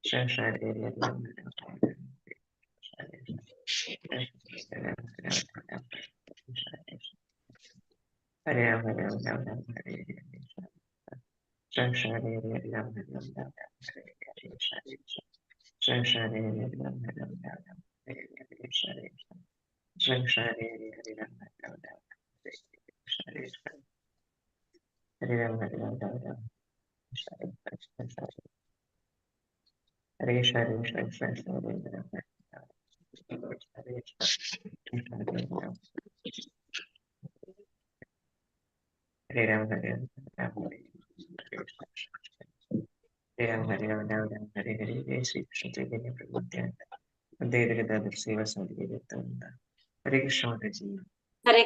ഹരേ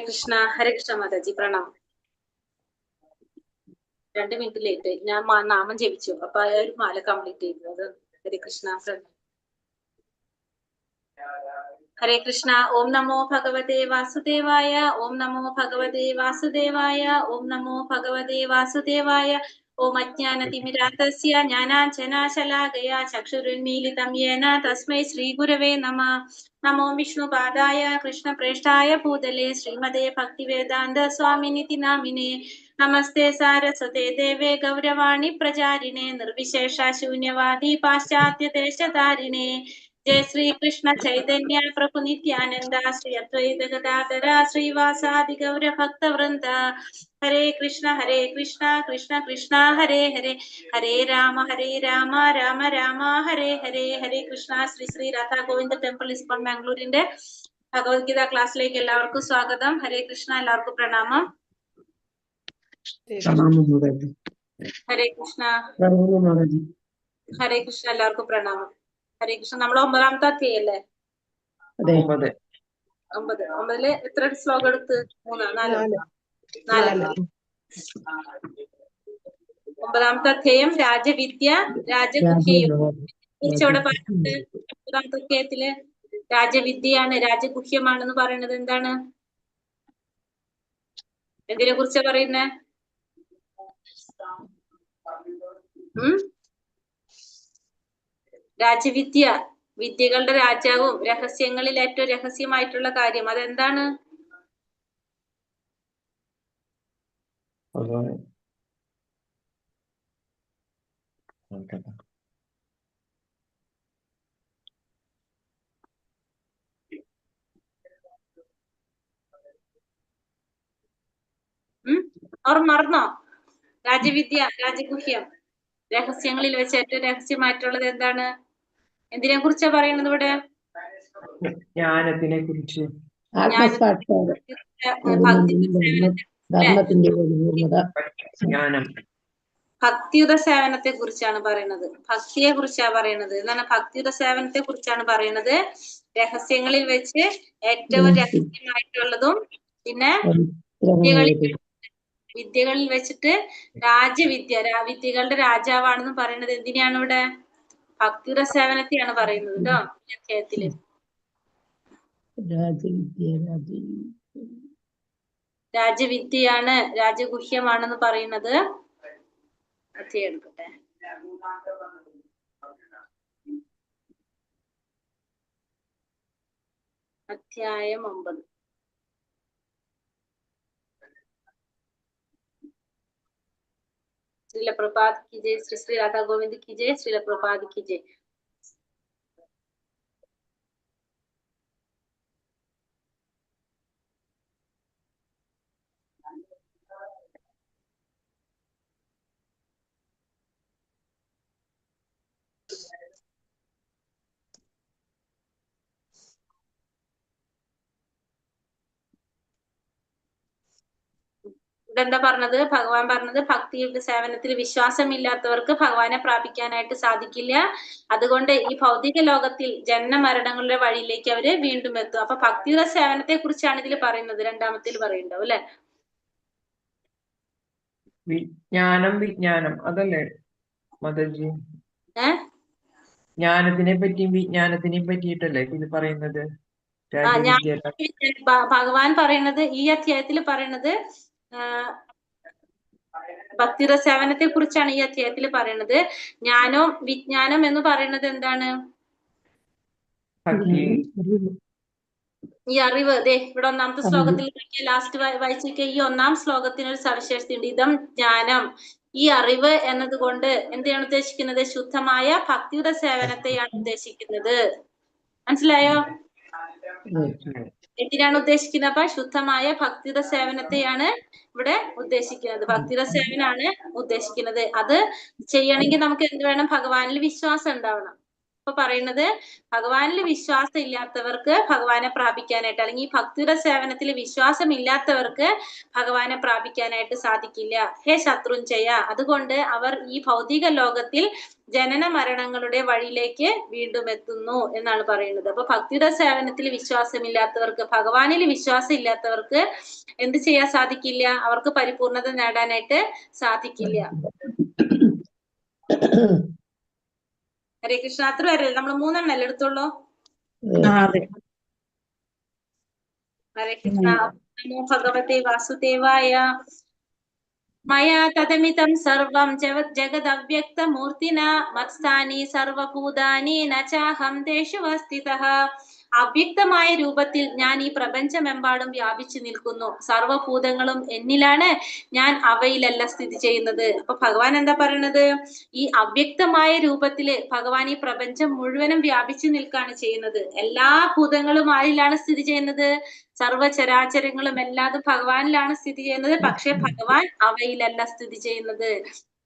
Krishna Mataji pranam. 2 minute late. ഞാൻ നാമം ജപിച്ചു, അപ്പൊ ആ ഒരു മാല കംപ്ലീറ്റ് ചെയ്തു. അത് ഹരേ കൃഷ്ണ. ഹരേ കൃഷ്ണ. ഓം നമോ ഭഗവതേ വാസുദേവായ. ഓം നമോ ഭഗവതേ വാസുദേവായ. ഓം നമോ ഭഗവതേ വാസുദേവായ. ഓം അജ്ഞാനതിമിരാന്തസ്യ ജ്ഞാനാഞ്ജനാശലാകയാ ചക്ഷുരുന്മീലിതം യേന തസ്മൈ ശ്രീ ഗുരവേ നമഃ. നമോ വിഷ്ണുപാദായ കൃഷ്ണപ്രേഷ്ഠായ ഭൂതലേ ശ്രീമതേ ഭക്തിവേദാന്ത സ്വാമിനിതി നാമിനേ. നമസ്തേ സാരസ്വതേ ദേവേ ഗൗരവാണി പ്രചാരിണേ നിർവിശേഷ ശൂന്യവാദി പാശ്ചാത്യദേശധാരിണേ. ജയ ശ്രീ കൃഷ്ണ ചൈതന്യ പ്രഭു നിത്യാനന്ദ ശ്രീ അദ്വൈത ഗദാധര ശ്രീവാസാദി ഗൗരഭക്തവൃന്ദ. ഹരേ കൃഷ്ണ കൃഷ്ണ കൃഷ്ണ ഹരേ ഹരേ, ഹരേ രാമ രാമ രാമ ഹരേ ഹരേ. ഹരേ കൃഷ്ണ. ശ്രീ ശ്രീ രാധാ ഗോവിന്ദ ടെമ്പിൾ ഇസ്കോൺ ബാംഗ്ലൂരിന്റെ ഭഗവത്ഗീത ക്ലാസ്സിലേക്ക് എല്ലാവർക്കും സ്വാഗതം. ഹരേ കൃഷ്ണ. എല്ലാവർക്കും പ്രണാമം. ഹരേ കൃഷ്ണ. ഹരേ കൃഷ്ണ. എല്ലാവർക്കും പ്രണാമം. ഹരേ കൃഷ്ണ. നമ്മൾ 9ാമത്തെ അധ്യായല്ലേ? 9 എത്ര ശ്ലോകം എടുത്ത്? 4. 9ാമത്തെ അധ്യായം രാജവിദ്യ രാജഗുഹ്യയും കുറിച്ചവിടെ പറയുന്നത്. 9ാമത്തെ അധ്യായത്തില് രാജവിദ്യയാണ് രാജഗുഹ്യമാണെന്ന് പറയുന്നത് എന്താണ്? എന്തിനെ കുറിച്ചാ പറയുന്നേ? രാജവിദ്യ, വിദ്യകളുടെ രാജാവും രഹസ്യങ്ങളിൽ ഏറ്റവും രഹസ്യമായിട്ടുള്ള കാര്യം അതെന്താണ്? അവർ മറന്നോ? രാജവിദ്യ രാജഗുഹ്യം, രഹസ്യങ്ങളിൽ വെച്ച് ഏറ്റവും രഹസ്യമായിട്ടുള്ളത് എന്താണ്? എന്തിനെ കുറിച്ചാ പറയുന്നത് ഇവിടെ? ജ്ഞാനത്തിനെ കുറിച്ച്. ഭക്തിയുത സേവനത്തെ കുറിച്ചാണ് പറയുന്നത്. ഭക്തിയെ കുറിച്ചാ പറയുന്നത്. എന്താണ്? ഭക്തിയുത സേവനത്തെ കുറിച്ചാണ് പറയുന്നത്. രഹസ്യങ്ങളിൽ വെച്ച് ഏറ്റവും രഹസ്യമായിട്ടുള്ളതും പിന്നെ വിദ്യകളിൽ വെച്ചിട്ട് രാജവിദ്യ, വിദ്യകളുടെ രാജാവാണെന്ന് പറയുന്നത് എന്തിനാണ് ഇവിടെ? ഭക്തിയുടെ സേവനത്തെയാണ് പറയുന്നത് കേട്ടോ ഈ അധ്യായത്തില്. രാജവിദ്യയാണ് രാജഗുഹ്യമാണെന്ന് പറയുന്നത്. അധ്യായം എടുക്കട്ടെ. അധ്യായം 9. श्रील प्रभुपाद की जय. श्री श्री राधा गोविंद की जय. श्रील प्रभुपाद की जय. ഇതെന്താ പറഞ്ഞത്? ഭഗവാൻ പറഞ്ഞത് ഭക്തിയുടെ സേവനത്തിൽ വിശ്വാസമില്ലാത്തവർക്ക് ഭഗവാനെ പ്രാപിക്കാനായിട്ട് സാധിക്കില്ല. അതുകൊണ്ട് ഈ ഭൗതിക ലോകത്തിൽ ജനന മരണങ്ങളുടെ വഴിയിലേക്ക് അവര് വീണ്ടും എത്തും. അപ്പൊ ഭക്തിയുടെ സേവനത്തെ കുറിച്ചാണ് ഇതിൽ പറയുന്നത്. 2ാമത്തിൽ പറയുന്നുണ്ടാവും അല്ലെ? വിജ്ഞാനം അതല്ലേ മാതാജി? ജ്ഞാനത്തിനെ പറ്റിയും വിജ്ഞാനത്തിനെയും പറ്റിയിട്ടല്ലേ ഇത് പറയുന്നത്? ഭഗവാൻ പറയുന്നത് ഈ അധ്യായത്തിൽ പറയുന്നത് ഭക്തിയുടെ സേവനത്തെ കുറിച്ചാണ് ഈ അധ്യായത്തിൽ പറയുന്നത്. ജ്ഞാനം വിജ്ഞാനം എന്ന് പറയുന്നത് എന്താണ്? ഭക്തി. ഈ അറിവ്. ദേ ഇവിടെ ഒന്നാമത്തെ ശ്ലോകത്തിൽ ലാസ്റ്റ് വായിച്ചിരിക്കുക. ഈ ഒന്നാം ശ്ലോകത്തിന് ഒരു സവിശേഷതയുണ്ട്. ഇതം ജ്ഞാനം. ഈ അറിവ് എന്നതുകൊണ്ട് എന്താണ് ഉദ്ദേശിക്കുന്നത്? ശുദ്ധമായ ഭക്തിയുടെ സേവനത്തെയാണ് ഉദ്ദേശിക്കുന്നത്. മനസ്സിലായോ? എന്തിനാണ് ഉദ്ദേശിക്കുന്നത്? അപ്പൊ ശുദ്ധമായ ഭക്തിയുടെ സേവനത്തെയാണ് ഇവിടെ ഉദ്ദേശിക്കുന്നത്. ഭക്തിയുടെ സേവനാണ് ഉദ്ദേശിക്കുന്നത്. അത് ചെയ്യണമെങ്കിൽ നമുക്ക് എന്ത് വേണം? ഭഗവാനിൽ വിശ്വാസം ഉണ്ടാവണം. അപ്പൊ പറയുന്നത് ഭഗവാനിൽ വിശ്വാസം ഇല്ലാത്തവർക്ക് ഭഗവാനെ പ്രാപിക്കാനായിട്ട്, അല്ലെങ്കിൽ ഈ ഭക്തിയുടെ സേവനത്തിൽ വിശ്വാസം ഇല്ലാത്തവർക്ക് ഭഗവാനെ പ്രാപിക്കാനായിട്ട് സാധിക്കില്ല. ഹേ ശത്രുഞ്ജയ, അതുകൊണ്ട് അവർ ഈ ഭൗതിക ലോകത്തിൽ ജനന മരണങ്ങളുടെ വഴിയിലേക്ക് വീണ്ടും എത്തുന്നു എന്നാണ് പറയുന്നത്. അപ്പൊ ഭക്തിയുടെ സേവനത്തിൽ വിശ്വാസമില്ലാത്തവർക്ക്, ഭഗവാനിൽ വിശ്വാസം ഇല്ലാത്തവർക്ക് എന്ത് ചെയ്യാൻ സാധിക്കില്ല? അവർക്ക് പരിപൂർണത നേടാനായിട്ട് സാധിക്കില്ല. ഹരേ കൃഷ്ണ. അത്ര വരല്ലേ? നമ്മൾ 3 എണ്ണല്ലേ എടുത്തുള്ളൂ? ഹരേ കൃഷ്ണ. നമോ ഭഗവതേ വാസുദേവായ. മയാ തദമിതം സർവം ജഗദവ്യക്തമൂർത്തിന മത്സ്ഥാനി സർവഭൂതാനി ന ചാഹം തേഷു വസ്ഥിതഃ. അവ്യക്തമായ രൂപത്തിൽ ഞാൻ ഈ പ്രപഞ്ചമെമ്പാടും വ്യാപിച്ചു നിൽക്കുന്നു. സർവഭൂതങ്ങളും എന്നിലാണ്, ഞാൻ അവയിലല്ല സ്ഥിതി ചെയ്യുന്നത്. അപ്പൊ ഭഗവാൻ എന്താ പറയണത്? ഈ അവ്യക്തമായ രൂപത്തില് ഭഗവാൻ ഈ പ്രപഞ്ചം മുഴുവനും വ്യാപിച്ചു നിൽക്കാണ് ചെയ്യുന്നത്. എല്ലാ ഭൂതങ്ങളും ആരിലാണ് സ്ഥിതി ചെയ്യുന്നത്? സർവചരാചരങ്ങളും എല്ലാതും ഭഗവാനിലാണ് സ്ഥിതി ചെയ്യുന്നത്. പക്ഷെ ഭഗവാൻ അവയിലല്ല സ്ഥിതി ചെയ്യുന്നത്.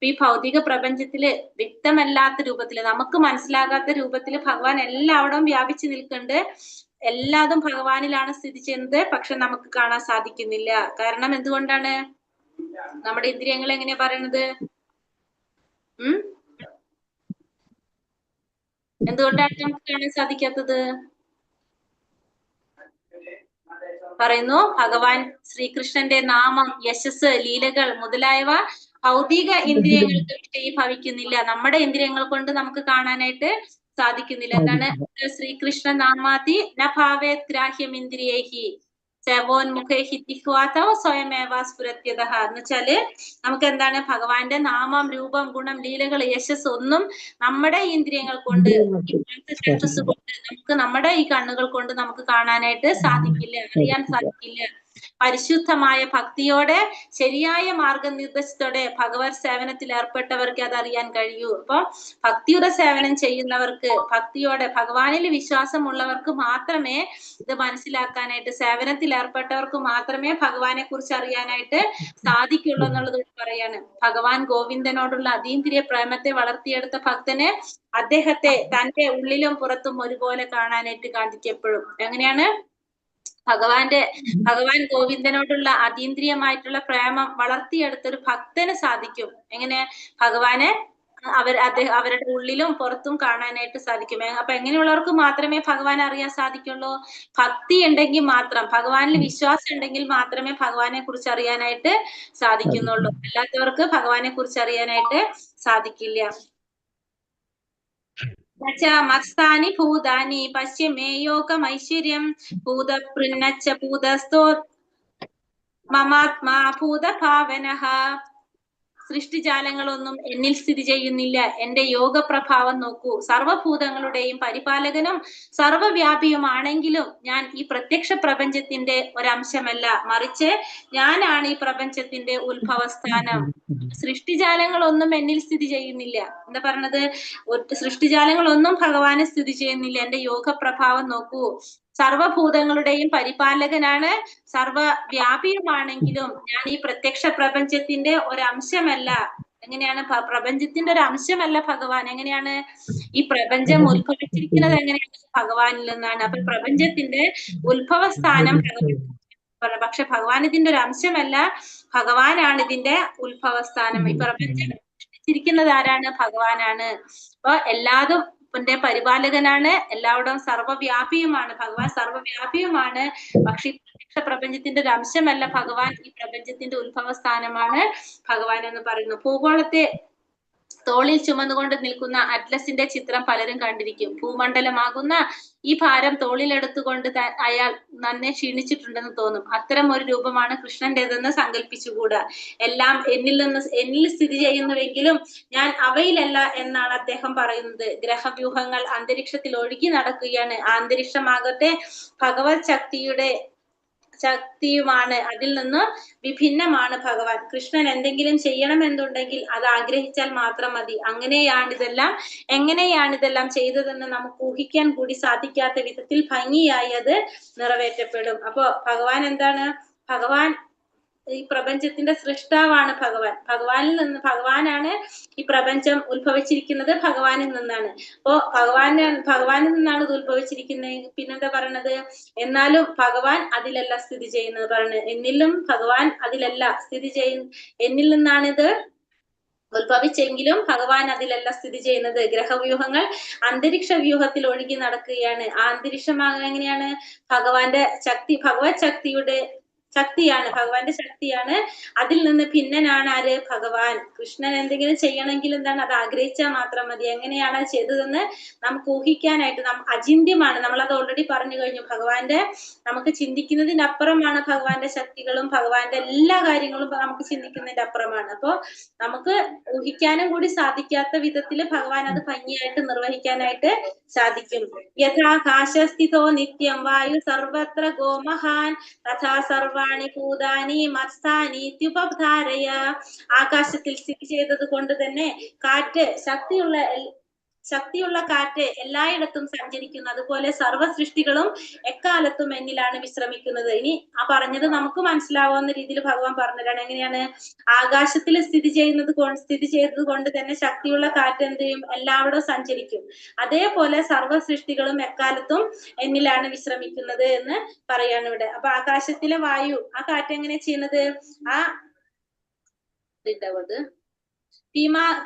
ഈ ഭൗതിക പ്രപഞ്ചത്തില് വ്യക്തമല്ലാത്ത രൂപത്തില്, നമുക്ക് മനസ്സിലാകാത്ത രൂപത്തില് ഭഗവാൻ എല്ലായിടവും വ്യാപിച്ചു നിൽക്കുന്നുണ്ട്. എല്ലാതും ഭഗവാനിലാണ് സ്ഥിതി ചെയ്യുന്നത്. പക്ഷെ നമുക്ക് കാണാൻ സാധിക്കുന്നില്ല. കാരണം എന്തുകൊണ്ടാണ്? നമ്മുടെ ഇന്ദ്രിയങ്ങൾ എങ്ങനെയാ പറയുന്നത്? എന്തുകൊണ്ടാണ് നമുക്ക് കാണാൻ സാധിക്കാത്തത്? പറയുന്നു ഭഗവാൻ ശ്രീകൃഷ്ണന്റെ നാമം, യശസ്, ലീലകൾ മുതലായവ ഭൗതിക ഇന്ദ്രിയങ്ങൾക്ക് വിഷയീഭവിക്കുന്നില്ല. നമ്മുടെ ഇന്ദ്രിയങ്ങൾ കൊണ്ട് നമുക്ക് കാണാനായിട്ട് സാധിക്കുന്നില്ല. എന്താണ്? ശ്രീകൃഷ്ണ നാമാതി ന ഭാവേത് ഗ്രാഹ്യം ഇന്ദ്രിയേഹി സവോന്മുഖേഹി ജിഹ്വാതോ സ്വയമേവ സ്ഫുരത്യതഃ. എന്ന് വെച്ചാല് നമുക്ക് എന്താണ്? ഭഗവാന്റെ നാമം, രൂപം, ഗുണം, ലീലകൾ, യശസ് ഒന്നും നമ്മുടെ ഇന്ദ്രിയങ്ങൾ കൊണ്ട്, നമുക്ക് നമ്മുടെ ഈ കണ്ണുകൾ കൊണ്ട് നമുക്ക് കാണാനായിട്ട് സാധിക്കില്ല, അറിയാൻ സാധിക്കില്ല. പരിശുദ്ധമായ ഭക്തിയോടെ, ശരിയായ മാർഗനിർദ്ദേശത്തോടെ ഭഗവത് സേവനത്തിൽ ഏർപ്പെട്ടവർക്ക് അത് അറിയാൻ കഴിയൂ. അപ്പൊ ഭക്തിയുടെ സേവനം ചെയ്യുന്നവർക്ക്, ഭക്തിയോടെ ഭഗവാനിൽ വിശ്വാസമുള്ളവർക്ക് മാത്രമേ ഇത് മനസ്സിലാക്കാനായിട്ട്, സേവനത്തിൽ ഏർപ്പെട്ടവർക്ക് മാത്രമേ ഭഗവാനെ കുറിച്ച് അറിയാനായിട്ട് സാധിക്കുള്ളൂ എന്നുള്ളത് പറയാണ്. ഭഗവാൻ ഗോവിന്ദനോടുള്ള അതീന്ദ്രിയ പ്രേമത്തെ വളർത്തിയെടുത്ത ഭക്തന് അദ്ദേഹത്തെ തന്റെ ഉള്ളിലും പുറത്തും ഒരുപോലെ കാണാനായിട്ട് കാണിക്കപ്പെടും. എങ്ങനെയാണ്? ഭഗവാൻ ഗോവിന്ദനോടുള്ള അതീന്ദ്രിയമായിട്ടുള്ള പ്രേമം വളർത്തിയെടുത്തൊരു ഭക്തന് സാധിക്കും. എങ്ങനെ? ഭഗവാനെ അവരുടെ ഉള്ളിലും പുറത്തും കാണാനായിട്ട് സാധിക്കും. അപ്പൊ എങ്ങനെയുള്ളവർക്ക് മാത്രമേ ഭഗവാനെ അറിയാൻ സാധിക്കുള്ളൂ? ഭക്തി ഉണ്ടെങ്കിൽ മാത്രം, ഭഗവാനിൽ വിശ്വാസം ഉണ്ടെങ്കിൽ മാത്രമേ ഭഗവാനെ കുറിച്ച് അറിയാനായിട്ട് സാധിക്കുന്നുള്ളൂ. അല്ലാത്തവർക്ക് ഭഗവാനെ കുറിച്ച് അറിയാനായിട്ട് സാധിക്കില്ല. മത്സ്ഥാനി ഭൂതാനി പശ്യ മേ യോഗമൈശ്വര്യം ഭൂതപൃന്നച്ച ഭൂതസ്ഥോ മമാത്മാ ഭൂതഭാവനഃ. സൃഷ്ടിജാലങ്ങളൊന്നും എന്നിൽ സ്ഥിതി ചെയ്യുന്നില്ല. എന്റെ യോഗപ്രഭാവം നോക്കൂ. സർവഭൂതങ്ങളുടെയും പരിപാലകനും സർവവ്യാപിയുമാണെങ്കിലും ഞാൻ ഈ പ്രത്യക്ഷ പ്രപഞ്ചത്തിന്റെ ഒരംശമല്ല, മറിച്ച് ഞാനാണ് ഈ പ്രപഞ്ചത്തിന്റെ ഉത്ഭവസ്ഥാനം. സൃഷ്ടിജാലങ്ങളൊന്നും എന്നിൽ സ്ഥിതി ചെയ്യുന്നില്ല. എന്താ പറഞ്ഞത്? സൃഷ്ടിജാലങ്ങളൊന്നും ഭഗവാനെ സ്ഥിതി ചെയ്യുന്നില്ല. എന്റെ യോഗപ്രഭാവം നോക്കൂ. സർവഭൂതങ്ങളുടെയും പരിപാലകനാണ്, സർവവ്യാപിയുമാണെങ്കിലും ഞാൻ ഈ പ്രത്യക്ഷ പ്രപഞ്ചത്തിന്റെ ഒരംശമല്ല. എങ്ങനെയാണ്? പ്രപഞ്ചത്തിന്റെ ഒരു അംശമല്ല ഭഗവാൻ. എങ്ങനെയാണ്? ഈ പ്രപഞ്ചം ഉത്ഭവിച്ചിരിക്കുന്നത് എങ്ങനെയാണ്? ഭഗവാനിൽ നിന്നാണ്. അപ്പൊ പ്രപഞ്ചത്തിന്റെ ഉത്ഭവസ്ഥാനം ഭഗവാൻ. പക്ഷെ ഭഗവാൻ ഇതിന്റെ ഒരു അംശമല്ല, ഭഗവാനാണ് ഇതിന്റെ ഉത്ഭവസ്ഥാനം. ഈ പ്രപഞ്ചം സൃഷ്ടിച്ചിരിക്കുന്നത് ആരാണ്? ഭഗവാനാണ്. അപ്പൊ എല്ലാതും പരിപാലകനാണ്, എല്ലായിടവും സർവ്വവ്യാപിയുമാണ്. ഭഗവാൻ സർവ്വവ്യാപിയുമാണ്. പക്ഷെ ഈ പ്രത്യക്ഷ പ്രപഞ്ചത്തിന്റെ ഒരു അംശമല്ല ഭഗവാൻ, ഈ പ്രപഞ്ചത്തിന്റെ ഉത്ഭവസ്ഥാനമാണ് ഭഗവാൻ എന്ന് പറയുന്നു. ഭൂഗോളത്തെ തോളിൽ ചുമന്നുകൊണ്ട് നിൽക്കുന്ന അറ്റ്ലസിന്റെ ചിത്രം പലരും കണ്ടിരിക്കും. ഭൂമണ്ഡലമാകുന്ന ഈ ഭാരം തോളിലെടുത്തുകൊണ്ട് അയാൾ നന്നെ ക്ഷീണിച്ചിട്ടുണ്ടെന്ന് തോന്നും. അത്തരം ഒരു രൂപമാണ് കൃഷ്ണന്റേതെന്ന് സങ്കല്പിച്ചുകൂടാ. എല്ലാം എന്നിൽ സ്ഥിതി ചെയ്യുന്നുവെങ്കിലും ഞാൻ അവയിലല്ല എന്നാണ് അദ്ദേഹം പറയുന്നത്. ഗ്രഹവ്യൂഹങ്ങൾ അന്തരീക്ഷത്തിൽ ഒഴുകി നടക്കുകയാണ്. ആ അന്തരീക്ഷമാകട്ടെ ഭഗവത് ശക്തിയുമാണ്. അതിൽ നിന്ന് വിഭിന്നമാണ് ഭഗവാൻ. കൃഷ്ണൻ എന്തെങ്കിലും ചെയ്യണമെന്നുണ്ടെങ്കിൽ അത് ആഗ്രഹിച്ചാൽ മാത്രം മതി. എങ്ങനെയാണിതെല്ലാം ചെയ്തതെന്ന് നമുക്ക് ഊഹിക്കാൻ കൂടി സാധിക്കാത്ത വിധത്തിൽ ഭംഗിയായി അത് നിറവേറ്റപ്പെടും. അപ്പോ ഭഗവാൻ എന്താണ്? ഭഗവാൻ ഈ പ്രപഞ്ചത്തിന്റെ സൃഷ്ടാവാണ്. ഭഗവാനാണ് ഈ പ്രപഞ്ചം ഉത്ഭവിച്ചിരിക്കുന്നത്. ഭഗവാനിൽ നിന്നാണ്. അപ്പോ ഭഗവാനിൽ നിന്നാണ് ഇത് ഉത്ഭവിച്ചിരിക്കുന്നത്. പിന്നെന്താ പറയണത്? എന്നാലും ഭഗവാൻ അതിലല്ല സ്ഥിതി ചെയ്യുന്നത്. എന്നിലും ഭഗവാൻ അതിലല്ല സ്ഥിതി എന്നിൽ നിന്നാണിത് ഉത്ഭവിച്ചെങ്കിലും ഭഗവാൻ അതിലല്ല സ്ഥിതി ചെയ്യുന്നത്. ഗ്രഹവ്യൂഹങ്ങൾ അന്തരീക്ഷ വ്യൂഹത്തിൽ ഒഴുകി നടക്കുകയാണ്. ആ അന്തരീക്ഷമാകുക എങ്ങനെയാണ്? ഭഗവത് ഭഗവാന്റെ ശക്തിയാണ്. അതിൽ നിന്ന് ഭിന്നനാണ് ആര്? ഭഗവാൻ. കൃഷ്ണൻ എന്തെങ്കിലും ചെയ്യണമെങ്കിൽ എന്താണ്? അത് ആഗ്രഹിച്ചാൽ മാത്രം മതി. എങ്ങനെയാണ് അത് ചെയ്തതെന്ന് നമുക്ക് ഊഹിക്കാനായിട്ട് അചിന്യമാണ്. നമ്മളത് ഓൾറെഡി പറഞ്ഞു കഴിഞ്ഞു. നമുക്ക് ചിന്തിക്കുന്നതിന്റെ അപ്പുറമാണ് ഭഗവാന്റെ ശക്തികളും ഭഗവാന്റെ എല്ലാ കാര്യങ്ങളും നമുക്ക് ചിന്തിക്കുന്നതിന്റെ അപ്പുറമാണ്. അപ്പോ നമുക്ക് ഊഹിക്കാനും കൂടി സാധിക്കാത്ത വിധത്തില് ഭഗവാൻ അത് ഭംഗിയായിട്ട് നിർവഹിക്കാനായിട്ട് സാധിക്കും. യഥാകാശസ്ഥിതോ നിത്യം വായു സർവത്ര ഗോമഹാൻ തഥാ സർവാണി ഭൂതാനി മത്സ്ഥാനീത്യുപധാരയ. ആകാശത്തിൽ സ്ഥിതി ചെയ്തത് കൊണ്ട് തന്നെ കാറ്റ്, ശക്തിയുള്ള കാറ്റ് എല്ലായിടത്തും സഞ്ചരിക്കുന്നു. അതുപോലെ സർവ്വ സൃഷ്ടികളും എക്കാലത്തും എന്നിലാണ് വിശ്രമിക്കുന്നത്. ഇനി ആ പറഞ്ഞത് നമുക്ക് മനസ്സിലാവുന്ന രീതിയിൽ ഭഗവാൻ പറഞ്ഞതാണ്. എങ്ങനെയാണ്? ആകാശത്തിൽ സ്ഥിതി ചെയ്തത് കൊണ്ട് തന്നെ ശക്തിയുള്ള കാറ്റ് എന്ത് ചെയ്യും? എല്ലായിടവും സഞ്ചരിക്കും. അതേപോലെ സർവ്വ സൃഷ്ടികളും എക്കാലത്തും എന്നിലാണ് വിശ്രമിക്കുന്നത് എന്ന് പറയാണ് ഇവിടെ. അപ്പൊ ആകാശത്തിലെ വായു, ആ കാറ്റ് എങ്ങനെ ചെയ്യുന്നത്?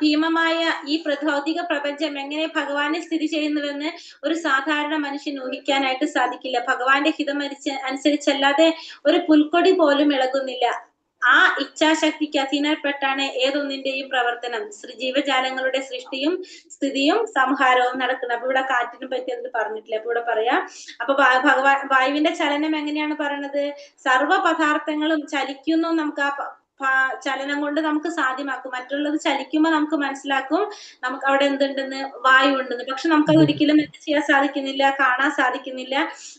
ഭീമമായ ഈ ഭൗതിക പ്രപഞ്ചം എങ്ങനെ ഭഗവാനെ സ്ഥിതി ചെയ്യുന്നുവെന്ന് ഒരു സാധാരണ മനുഷ്യൻ ഊഹിക്കാനായിട്ട് സാധിക്കില്ല. ഭഗവാന്റെ ഹിതം അനുസരിച്ചല്ലാതെ ഒരു പുൽക്കൊടി പോലും ഇളകുന്നില്ല. ആ ഇച്ഛാശക്തിക്ക് അധീനപ്പെട്ടാണ് ഏതൊന്നിന്റെയും പ്രവർത്തനം. ജീവജാലങ്ങളുടെ സൃഷ്ടിയും സ്ഥിതിയും സംഹാരവും നടക്കുന്നത്. അപ്പൊ ഇവിടെ കാറ്റിനെ പറ്റി അതിൽ പറഞ്ഞിട്ടില്ല. അപ്പൊ ഇവിടെ പറയാം. അപ്പൊ വായുവിന്റെ ചലനം എങ്ങനെയാണ് പറയണത്? സർവ്വ പദാർത്ഥങ്ങളും ചലിക്കുന്നു. നമുക്ക് ആ ചലനം കൊണ്ട് നമുക്ക് സാധ്യമാക്കും. മറ്റുള്ളത് ചലിക്കുമ്പോൾ നമുക്ക് മനസ്സിലാക്കും നമുക്ക് അവിടെ എന്തുണ്ടെന്ന്, വായു ഉണ്ടെന്ന്. പക്ഷെ നമുക്കത് ഒരിക്കലും എന്ത് ചെയ്യാൻ സാധിക്കുന്നില്ല? കാണാൻ സാധിക്കുന്നില്ല.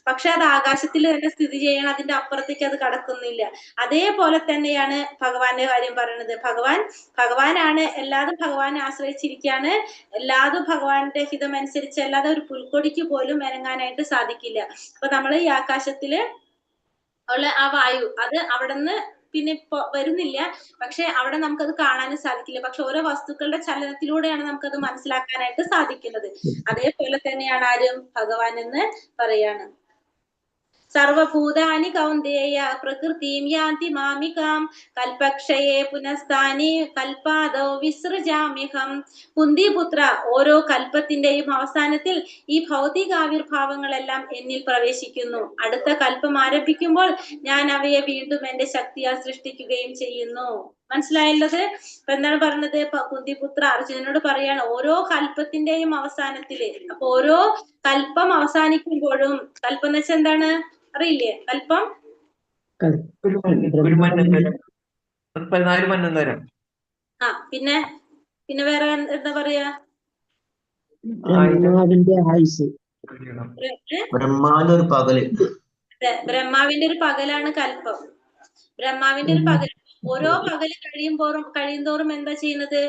പക്ഷെ അത് ആകാശത്തിൽ തന്നെ സ്ഥിതി ചെയ്യണം. അതിന്റെ അപ്പുറത്തേക്ക് അത് കടക്കുന്നില്ല. അതേപോലെ തന്നെയാണ് ഭഗവാന്റെ കാര്യം പറയുന്നത്. ഭഗവാനാണ്. എല്ലാതും ഭഗവാനെ ആശ്രയിച്ചിരിക്കുകയാണ്. എല്ലാതും ഭഗവാന്റെ ഹിതം അനുസരിച്ച് അല്ലാതെ ഒരു പുൽക്കൊടിക്ക് പോലും ഇറങ്ങാനായിട്ട് സാധിക്കില്ല. അപ്പൊ നമ്മൾ ഈ ആകാശത്തില് ഉള്ള ആ വായു അത് അവിടെ നിന്ന് പിന്നെ വരുന്നില്ല. പക്ഷെ അവിടെ നമുക്കത് കാണാനും സാധിക്കില്ല. പക്ഷെ ഓരോ വസ്തുക്കളുടെ ചലനത്തിലൂടെയാണ് നമുക്കത് മനസ്സിലാക്കാനായിട്ട് സാധിക്കുന്നത്. അതേപോലെ തന്നെയാണ് ആരും? ഭഗവാൻ എന്ന് പറയാണ്. സർവഭൂതാനി കൗന്ദേയ പ്രകൃതിം യാന്തി മാമികാം കൽപക്ഷയേ പുനഃസ്ഥാനി കൽപാദോ വിസൃജാമ്യഹം. കുന്തിപുത്ര, ഓരോ കൽപ്പത്തിന്റെയും അവസാനത്തിൽ ഈ ഭൗതികാവിർഭാവങ്ങളെല്ലാം എന്നിൽ പ്രവേശിക്കുന്നു. അടുത്ത കൽപ്പം ആരംഭിക്കുമ്പോൾ ഞാൻ അവയെ വീണ്ടും എന്റെ ശക്തിയാൽ സൃഷ്ടിക്കുകയും ചെയ്യുന്നു. മനസ്സിലായുള്ളത്? അപ്പൊ എന്താണ് പറഞ്ഞത്? കുന്തിപുത്ര അർജുനനോട് പറയാണ് ഓരോ കൽപ്പത്തിന്റെയും അവസാനത്തില്. അപ്പൊ ഓരോ കൽപ്പം അവസാനിക്കുമ്പോഴും, കൽപ്പം എന്ന് വെച്ചാൽ എന്താണ് അറിയില്ലേ? കൽപ്പം ഒരു മന്നന്തരം, 14 മന്നന്തരം. പിന്നെ വേറെ എന്താ പറയാ? ബ്രഹ്മാവിന്റെ ഒരു പകലാണ് കൽപ്പം. ബ്രഹ്മാവിന്റെ ഒരു പകൽ. ഓരോ പകല് കഴിയുന്തോറും എന്താ ചെയ്യുന്നത്?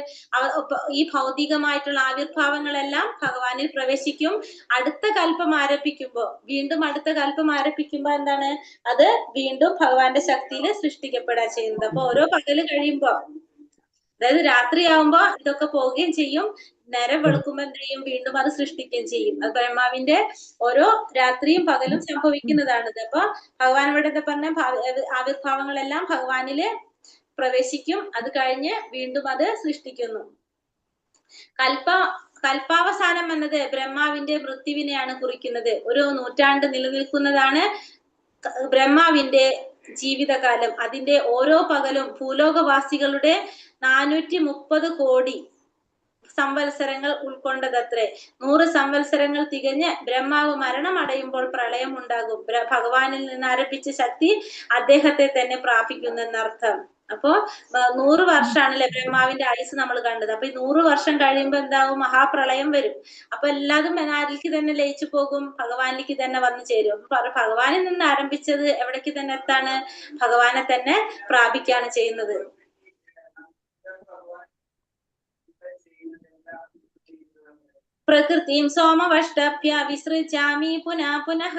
ഈ ഭൗതികമായിട്ടുള്ള ആവിർഭാവങ്ങളെല്ലാം ഭഗവാനിൽ പ്രവേശിക്കും. അടുത്ത കൽപ്പം ആരംഭിക്കുമ്പോ എന്താണ്? അത് വീണ്ടും ഭഗവാന്റെ ശക്തിയിൽ സൃഷ്ടിക്കപ്പെടാ ചെയ്യുന്നത്. അപ്പൊ ഓരോ പകല് കഴിയുമ്പോ, അതായത് രാത്രിയാവുമ്പോ ഇതൊക്കെ പോവുകയും ചെയ്യും. നേരം വെളുക്കുമ്പോ എന്ത് ചെയ്യും? വീണ്ടും അത് സൃഷ്ടിക്കുകയും ചെയ്യും. അത് ബ്രഹ്മാവിന്റെ ഓരോ രാത്രിയും പകലും സംഭവിക്കുന്നതാണിത്. അപ്പൊ ഭഗവാൻ ഇവിടെ എന്താ പറഞ്ഞ? ആവിർഭാവങ്ങളെല്ലാം ഭഗവാനില് പ്രവേശിക്കും. അത് കഴിഞ്ഞ് വീണ്ടും അത് സൃഷ്ടിക്കുന്നു. കൽപ്പാവസാനം എന്നത് ബ്രഹ്മാവിന്റെ മൃത്യുവിനെയാണ് കുറിക്കുന്നത്. ഒരു നൂറ്റാണ്ട് നിലനിൽക്കുന്നതാണ് ബ്രഹ്മാവിന്റെ ജീവിതകാലം. അതിന്റെ ഓരോ പകലും ഭൂലോകവാസികളുടെ 430 കോടി സംവത്സരങ്ങൾ ഉൾക്കൊണ്ടതത്രേ. 100 സംവത്സരങ്ങൾ തികഞ്ഞ് ബ്രഹ്മാവ് മരണമടയുമ്പോൾ പ്രളയം ഉണ്ടാകും. ഭഗവാനിൽ നിന്ന് ആരംഭിച്ച ശക്തി അദ്ദേഹത്തെ തന്നെ പ്രാപിക്കുന്നെന്നർത്ഥം. അപ്പോ 100 വർഷമാണല്ലേ ബ്രഹ്മാവിന്റെ ആയുസ് നമ്മൾ കണ്ടത്. അപ്പൊ ഈ 100 വർഷം കഴിയുമ്പോ എന്താവും? മഹാപ്രളയം വരും. അപ്പൊ എല്ലാതും ആരിലേക്ക് തന്നെ ലയിച്ചു പോകും? ഭഗവാനിലേക്ക് തന്നെ വന്നു ചേരും. അപ്പൊ ഭഗവാനിൽ നിന്ന് ആരംഭിച്ചത് എവിടേക്ക് തന്നെ എത്താണ്? ഭഗവാനെ തന്നെ പ്രാപിക്കുകയാണ് ചെയ്യുന്നത്. പ്രകൃതിം സോമവഷ്ടഭ്യ വിസൃജാമി പുനഃ പുനഃ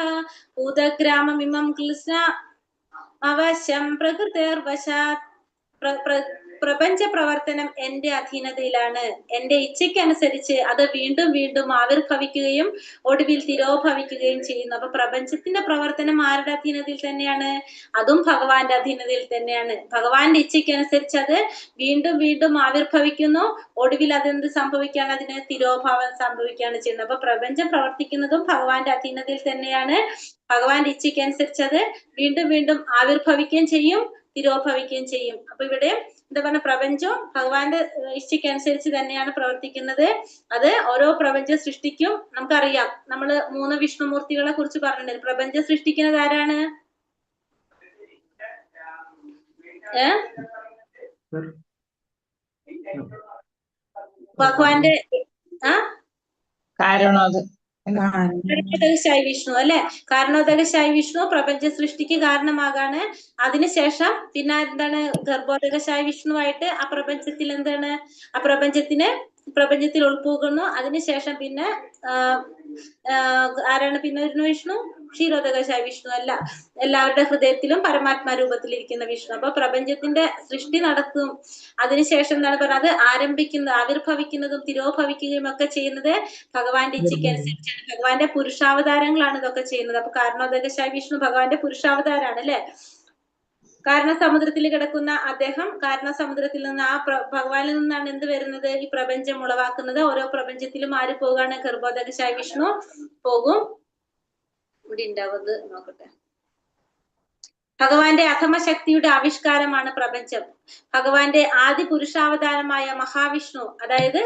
ഭൂതഗ്രാമമിമം ക്ലിസ്ന അവശ്യം പ്രകൃതിർവശാത്. പ്രപഞ്ച പ്രവർത്തനം എന്റെ അധീനതയിലാണ്. എന്റെ ഇച്ഛയ്ക്കനുസരിച്ച് അത് വീണ്ടും വീണ്ടും ആവിർഭവിക്കുകയും ഒടുവിൽ തിരോഭവിക്കുകയും ചെയ്യുന്നു. അപ്പൊ പ്രപഞ്ചത്തിന്റെ പ്രവർത്തനം ആരുടെ അധീനതയിൽ തന്നെയാണ്? അതും ഭഗവാന്റെ അധീനതയിൽ തന്നെയാണ്. ഭഗവാന്റെ ഇച്ഛയ്ക്കനുസരിച്ച് അത് വീണ്ടും വീണ്ടും ആവിർഭവിക്കുന്നു, ഒടുവിൽ അതെന്ത് സംഭവിക്കുകയാണ്? അതിന് തിരോഭാവം സംഭവിക്കുകയാണ് ചെയ്യുന്നത്. അപ്പൊ പ്രപഞ്ചം പ്രവർത്തിക്കുന്നതും ഭഗവാന്റെ അധീനതയിൽ തന്നെയാണ്. ഭഗവാന്റെ ഇച്ഛയ്ക്കനുസരിച്ച് അത് വീണ്ടും വീണ്ടും ആവിർഭവിക്കുകയും ചെയ്യും, തിരോഭവിക്കുകയും ചെയ്യും. അപ്പൊ ഇവിടെ എന്താ പറഞ്ഞ, പ്രപഞ്ചം ഭഗവാന്റെ ഇച്ഛയ്ക്കനുസരിച്ച് തന്നെയാണ് പ്രവർത്തിക്കുന്നത്. അത് ഓരോ പ്രപഞ്ച സൃഷ്ടിക്കും നമുക്കറിയാം. നമ്മള് 3 വിഷ്ണുമൂർത്തികളെ കുറിച്ച് പറഞ്ഞിട്ടുണ്ട്. പ്രപഞ്ചം സൃഷ്ടിക്കുന്നത് ആരാണ്? ഭഗവാന്റെ കാരണോദകശായി വിഷ്ണു അല്ലെ. കാരണോദകശായി വിഷ്ണു പ്രപഞ്ച സൃഷ്ടിക്ക് കാരണമാകാണ്. അതിനുശേഷം പിന്നെ എന്താണ്? ഗർഭോദകശായി വിഷ്ണുവായിട്ട് ആ പ്രപഞ്ചത്തിൽ എന്താണ്? ആ പ്രപഞ്ചത്തിൽ ഉൾപ്പോകുന്നു. അതിനുശേഷം പിന്നെ ആരാണ് പിന്നെ വരുന്ന വിഷ്ണു? ക്ഷീരോദകശായി വിഷ്ണു അല്ല, എല്ലാവരുടെ ഹൃദയത്തിലും പരമാത്മാ രൂപത്തിലിരിക്കുന്ന വിഷ്ണു. അപ്പൊ പ്രപഞ്ചത്തിന്റെ സൃഷ്ടി നടത്തും. അതിനുശേഷം എന്താണ് പറയുന്നത്? ആരംഭിക്കുന്നത്, ആവിർഭവിക്കുന്നതും തിരോഭവിക്കുകയും ഒക്കെ ചെയ്യുന്നത് ഭഗവാന്റെ ഇച്ഛയ്ക്കനുസരിച്ചാണ്. ഭഗവാന്റെ പുരുഷാവതാരങ്ങളാണ് ഇതൊക്കെ ചെയ്യുന്നത്. അപ്പൊ കാരണോദകശായി വിഷ്ണു ഭഗവാന്റെ പുരുഷാവതാരാണ് അല്ലെ. കാരണസമുദ്രത്തിൽ കിടക്കുന്ന അദ്ദേഹം, കാരണസമുദ്രത്തിൽ നിന്ന് ആ ഭഗവാനിൽ നിന്നാണ് എന്ത് വരുന്നത്? ഈ പ്രപഞ്ചം ഉളവാക്കുന്നത്. ഓരോ പ്രപഞ്ചത്തിലും ആര് പോകാണ്? ഗർഭോദകശായി വിഷ്ണു പോകും. ഇവിടെ ഉണ്ടാവുന്നത് നോക്കട്ടെ. ഭഗവാന്റെ അധമശക്തിയുടെ ആവിഷ്കാരമാണ് പ്രപഞ്ചം. ഭഗവാന്റെ ആദി പുരുഷാവതാരമായ മഹാവിഷ്ണു, അതായത്